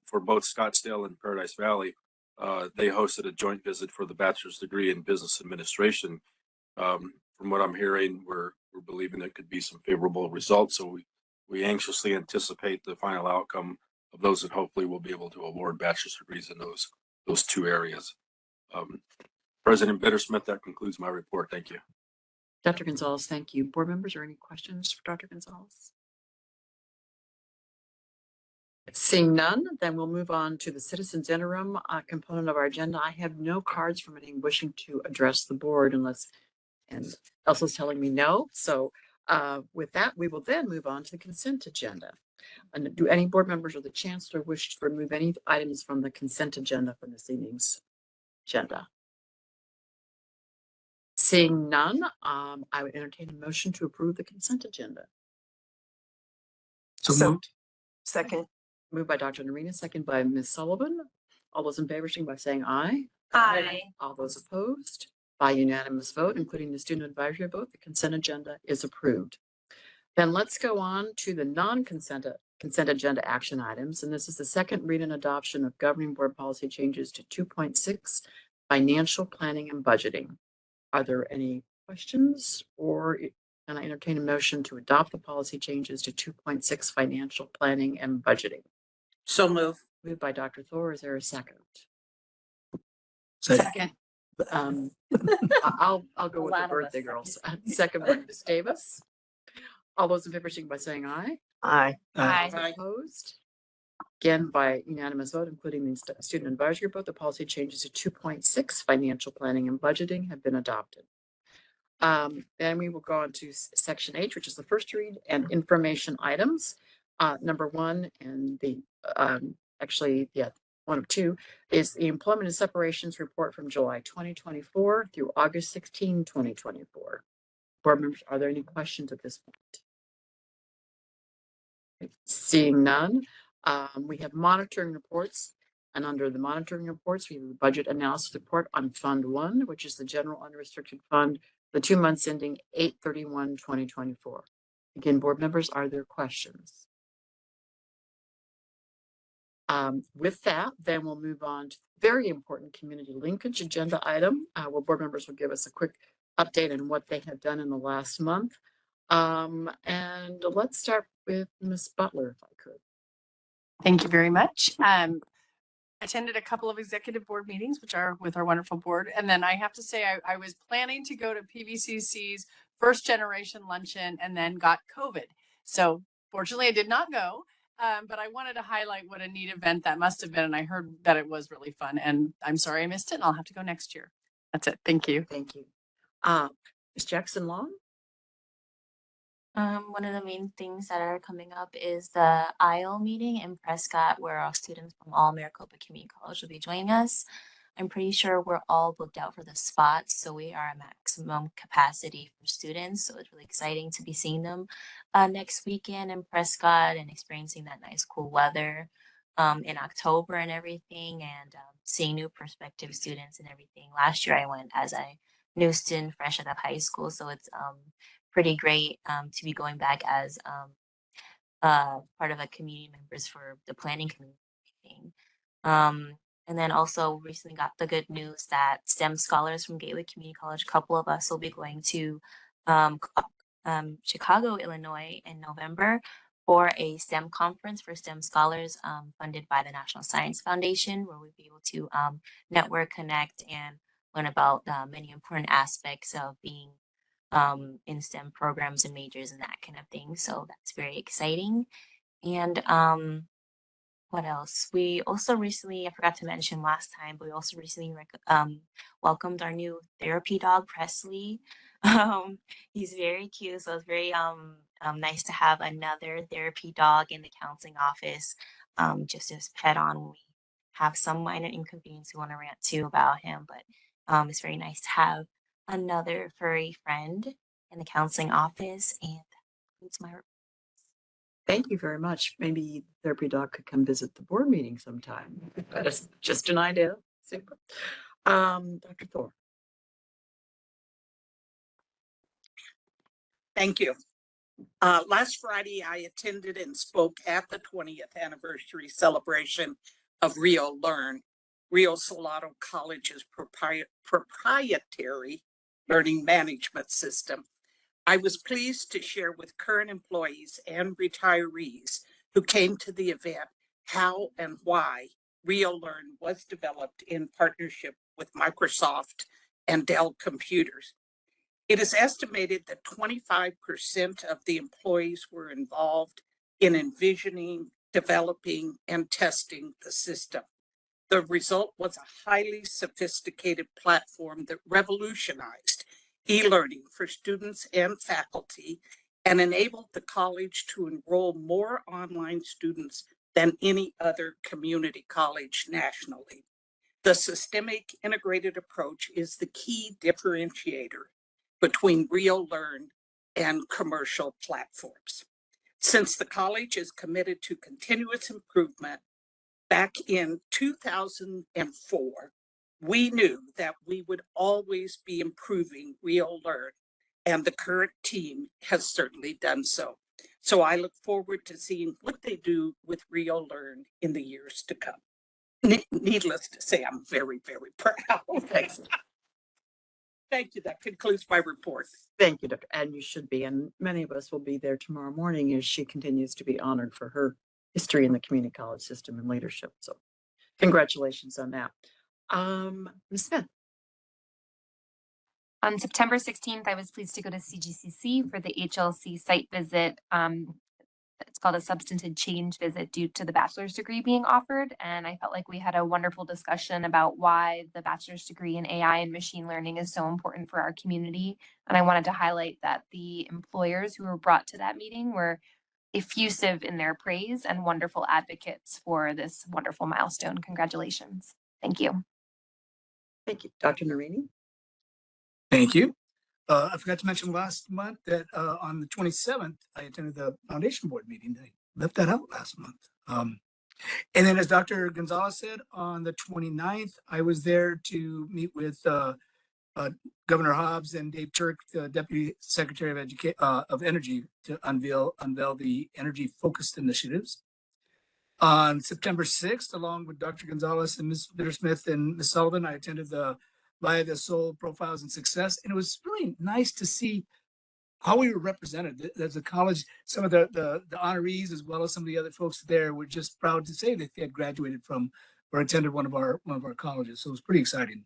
for both Scottsdale and Paradise Valley, they hosted a joint visit for the bachelor's degree in business administration. From what I'm hearing, we're believing there could be some favorable results. So we anxiously anticipate the final outcome of those, and hopefully we'll be able to award bachelor's degrees in those 2 areas. President Bittersmith, that concludes my report. Thank you. Dr. Gonzalez, thank you. Board members, are any questions for Dr. Gonzalez? Seeing none, then we'll move on to the citizens interim component of our agenda. I have no cards from anyone wishing to address the board unless, and Elsa's telling me no. So with that, we will then move on to the consent agenda. And do any board members or the chancellor wish to remove any items from the consent agenda from this evening's agenda? Seeing none, I would entertain a motion to approve the consent agenda. So moved. Second. Moved by Dr. Narina, second by Ms. Sullivan. All those in favor, signify by saying aye. Aye. All those opposed, by unanimous vote, including the student advisory vote, the consent agenda is approved. Then let's go on to the non-consent agenda action items. And this is the second read and adoption of governing board policy changes to 2.6 financial planning and budgeting. Are there any questions, or can I entertain a motion to adopt the policy changes to 2.6 financial planning and budgeting? So move. Moved by Dr. Thor. Is there a second? Second. I'll go with the lot of birthday us girls. Second by Ms. Davis. All those in favor, signify by saying aye. Aye. Aye. Opposed? Again, by unanimous vote, including the student advisory vote, the policy changes to 2.6 financial planning and budgeting have been adopted. Then we will go on to section H, which is the first read and information items. Number 1 and the one of 2 is the employment and separations report from July 2024 through August 16, 2024. Board members, are there any questions at this point? Seeing none, we have monitoring reports, and under the monitoring reports, we have the budget analysis report on Fund 1, which is the general unrestricted fund, the 2 months ending 8/31/2024. Again, board members, are there questions? With that, then we'll move on to very important community linkage agenda item, where board members will give us a quick update on what they have done in the last month. And let's start with Ms. Butler, if I could. Thank you very much. Attended a couple of executive board meetings, which are with our wonderful board. And then I have to say, I was planning to go to PVCC's first generation luncheon and then got COVID. So fortunately I did not go, but I wanted to highlight what a neat event that must have been. And I heard that it was really fun, and I'm sorry I missed it, and I'll have to go next year. That's it. Thank you. Thank you. Ms. Jackson Long? One of the main things that are coming up is the IO meeting in Prescott, where our students from all Maricopa Community College will be joining us. I'm pretty sure we're all booked out for the spots, so we are at maximum capacity for students. So it's really exciting to be seeing them next weekend in Prescott and experiencing that nice cool weather in October and everything, and seeing new prospective students and everything. Last year I went as a new student fresh out of high school, so it's pretty great to be going back as part of a community members for the planning committee. And then also recently got the good news that STEM scholars from Gateway Community College, a couple of us will be going to Chicago, Illinois in November for a STEM conference for STEM scholars funded by the National Science Foundation, where we'll be able to network, connect, and learn about many important aspects of being in STEM programs and majors and that kind of thing. So that's very exciting. And what else? We also recently, I forgot to mention last time, but we also recently welcomed our new therapy dog, Presley. He's very cute, so it's very nice to have another therapy dog in the counseling office, just as pet on when we have some minor inconvenience we want to rant to about him, but it's very nice to have another furry friend in the counseling office, and that concludes my report. Thank you very much. Maybe therapy dog could come visit the board meeting sometime. That is just an idea. Super. Dr. Thor. Thank you. Last Friday, I attended and spoke at the 20th anniversary celebration of Rio Learn, Rio Salado College's proprietary learning management system. I was pleased to share with current employees and retirees who came to the event how and why Rio Learn was developed in partnership with Microsoft and Dell Computers. It is estimated that 25% of the employees were involved in envisioning, developing, and testing the system. The result was a highly sophisticated platform that revolutionized e-learning for students and faculty and enabled the college to enroll more online students than any other community college nationally. The systemic integrated approach is the key differentiator between Rio Learn and commercial platforms. Since the college is committed to continuous improvement, back in 2004, we knew that we would always be improving Rio Learn, and the current team has certainly done so. So I look forward to seeing what they do with Rio Learn in the years to come. Needless to say, I'm very, very proud. Thanks. Thank you. That concludes my report. Thank you, Dr. And you should be. And many of us will be there tomorrow morning as she continues to be honored for her history in the community college system and leadership. So congratulations on that. Ms. Smith. On September 16th, I was pleased to go to CGCC for the HLC site visit. It's called a substantive change visit due to the bachelor's degree being offered. And I felt like we had a wonderful discussion about why the bachelor's degree in AI and machine learning is so important for our community. And I wanted to highlight that the employers who were brought to that meeting were effusive in their praise and wonderful advocates for this wonderful milestone. Congratulations. Thank you. Thank you. Dr. Narini. Thank you. I forgot to mention last month that on the 27th, I attended the foundation board meeting. I left that out last month. And then as Dr. Gonzalez said, on the 29th, I was there to meet with Governor Hobbs and Dave Turk, the Deputy Secretary of Energy, to unveil the energy-focused initiatives. On September 6th, along with Dr. Gonzalez and Ms. Bittersmith and Ms. Sullivan, I attended the Via the Soul Profiles in Success. And it was really nice to see how we were represented as a college. Some of the honorees, as well as some of the other folks there, were just proud to say that they had graduated from or attended one of our colleges. So it was pretty exciting.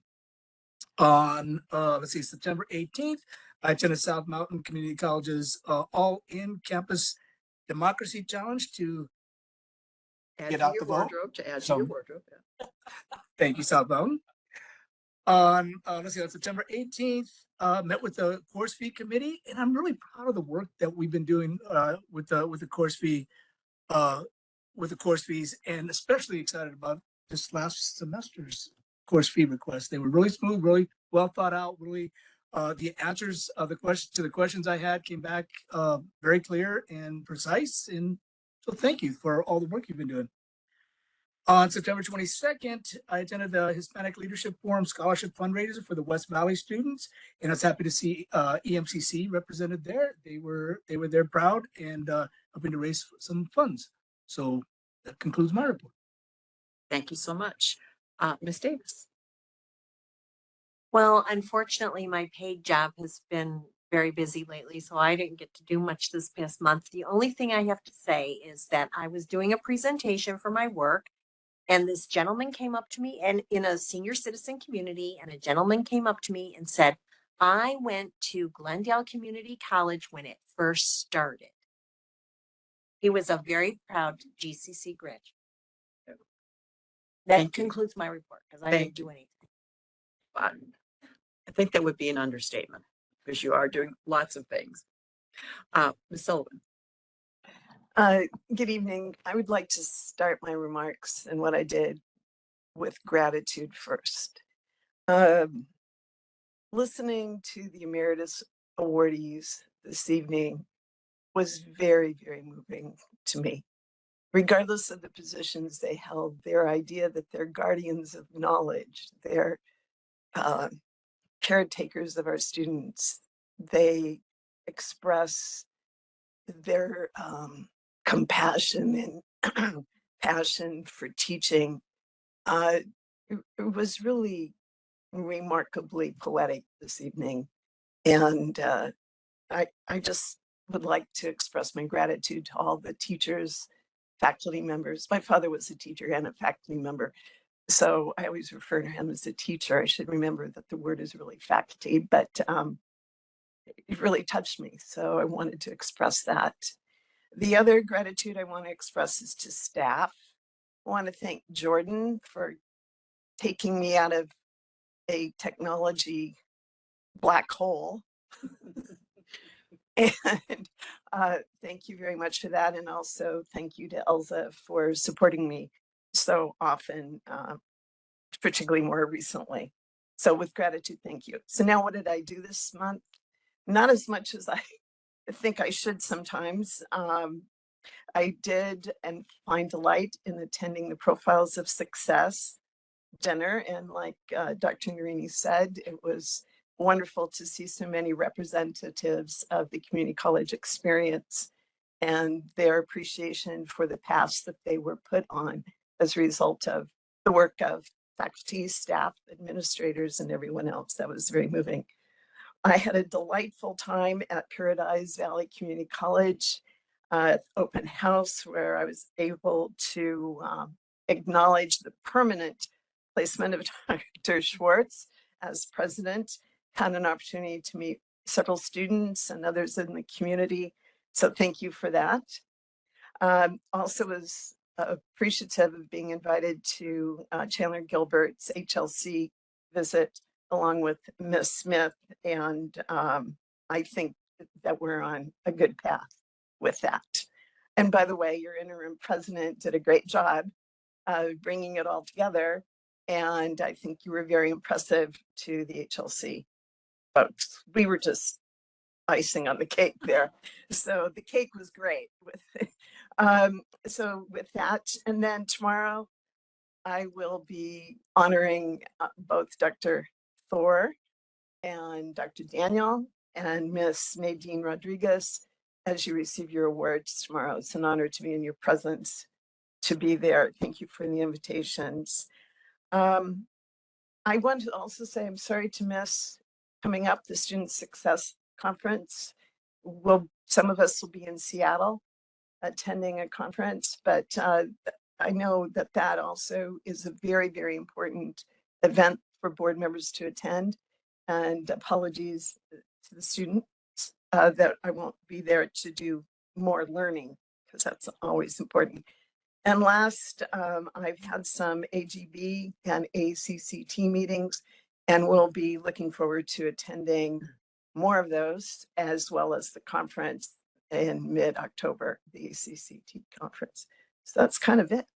On September 18th, I attended South Mountain Community College's all in-campus democracy challenge to get out the vote. To add to your wardrobe. Yeah. Thank you, South Mountain. On September 18th, met with the course fee committee, and I'm really proud of the work that we've been doing with the course fee fees, and especially excited about this last semester's course fee requests. They were really smooth, really well thought out. Really, the answers of the questions I had came back very clear and precise. And so, thank you for all the work you've been doing. On September 22nd, I attended the Hispanic Leadership Forum Scholarship Fundraiser for the West Valley students, and I was happy to see EMCC represented there. They were there proud and hoping to raise some funds. So that concludes my report. Thank you so much. Ms. Davis. Well, unfortunately, my paid job has been very busy lately, so I didn't get to do much this past month. The only thing I have to say is that I was doing a presentation for my work, and this gentleman came up to me, and in a senior citizen community, and a gentleman came up to me and said, I went to Glendale Community College when it first started. He was a very proud GCC graduate. That concludes my report because I didn't do anything. I think that would be an understatement because you are doing lots of things. Ms. Sullivan. Good evening. I would like to start my remarks and what I did with gratitude first. Listening to the emeritus awardees this evening was very, very moving to me. Regardless of the positions they held, their idea that they're guardians of knowledge, they're caretakers of our students, they express their compassion and passion for teaching. It was really remarkably poetic this evening. And I just would like to express my gratitude to all the teachers, faculty members. My father was a teacher and a faculty member, so I always refer to him as a teacher. I should remember that the word is really faculty, but it really touched me, so I wanted to express that. The other gratitude I want to express is to staff. I want to thank Jordan for taking me out of a technology black hole. And thank you very much for that. And also thank you to Elza for supporting me so often, particularly more recently. So with gratitude, thank you. So now what did I do this month? Not as much as I think I should sometimes. I did and find delight in attending the Profiles of Success dinner. And like Dr. Narini said, it was wonderful to see so many representatives of the community college experience and their appreciation for the paths that they were put on as a result of the work of faculty, staff, administrators, and everyone else. That was very moving. I had a delightful time at Paradise Valley Community College open house where I was able to acknowledge the permanent placement of Dr. Schwartz as president, had an opportunity to meet several students and others in the community. So thank you for that. Also was appreciative of being invited to Chandler Gilbert's HLC visit along with Ms. Smith. And I think that we're on a good path with that. And by the way, your interim president did a great job bringing it all together. And I think you were very impressive to the HLC folks. We were just icing on the cake there. So the cake was great. So with that, and then tomorrow I will be honoring both Dr. Thor and Dr. Daniel and Miss Nadine Rodriguez as you receive your awards tomorrow. It's an honor to be in your presence, to be there. Thank you for the invitations. I want to also say I'm sorry to miss coming up the Student Success Conference. Some of us will be in Seattle attending a conference, but I know that that also is a very, very important event for board members to attend. And apologies to the students that I won't be there to do more learning, because that's always important. And last, I've had some AGB and ACCT meetings, and we'll be looking forward to attending more of those, as well as the conference in mid-October, the ACCT conference. So that's kind of it.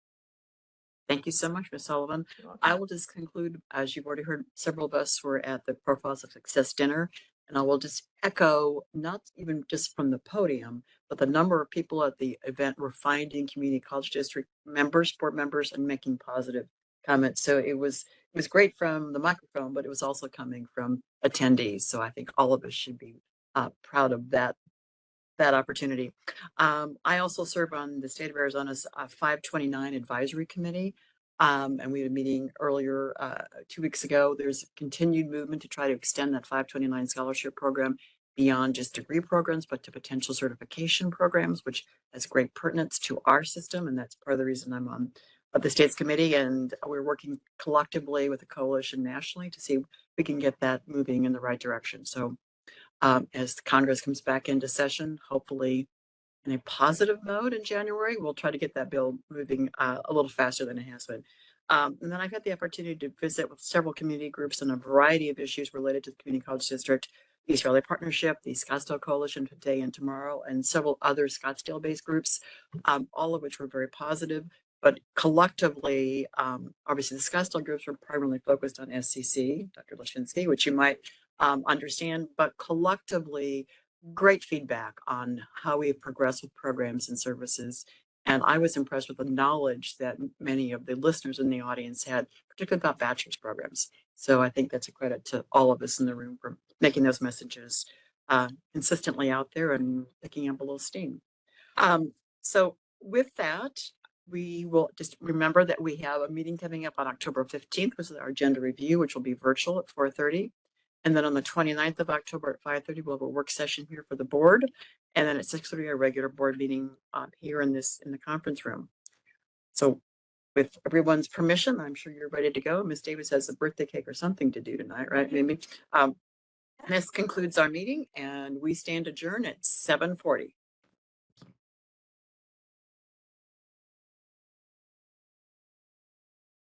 Thank you so much, Ms. Sullivan. I will just conclude, as you've already heard, several of us were at the Profiles of Success dinner, and I will just echo, not even just from the podium, but the number of people at the event were finding community college district members, board members, and making positive comments. So it was great from the microphone, but it was also coming from attendees. So I think all of us should be proud of that opportunity. I also serve on the state of Arizona's 529 advisory committee. And we had a meeting earlier 2 weeks ago. There's a continued movement to try to extend that 529 scholarship program beyond just degree programs, but to potential certification programs, which has great pertinence to our system. And that's part of the reason I'm on the state's committee. And we're working collectively with a coalition nationally to see if we can get that moving in the right direction. So as Congress comes back into session, hopefully in a positive mode in January, we'll try to get that bill moving a little faster than it has been. And then I've had the opportunity to visit with several community groups on a variety of issues related to the Community College District, the East Valley Partnership, the Scottsdale Coalition today and tomorrow, and several other Scottsdale-based groups, all of which were very positive. But collectively, obviously the Scottsdale groups are primarily focused on SCC, Dr. Lashinsky, which you might understand, but collectively, great feedback on how we progress with programs and services. And I was impressed with the knowledge that many of the listeners in the audience had, particularly about bachelor's programs. So I think that's a credit to all of us in the room for making those messages consistently out there and picking up a little steam. So with that, we will just remember that we have a meeting coming up on October 15th, which is our agenda review, which will be virtual at 4:30. And then on the 29th of October at 5:30, we'll have a work session here for the board. And then at 6:30, our regular board meeting here in the conference room. So with everyone's permission, I'm sure you're ready to go. Ms. Davis has a birthday cake or something to do tonight, right, Mimi? This concludes our meeting and we stand adjourned at 7:40.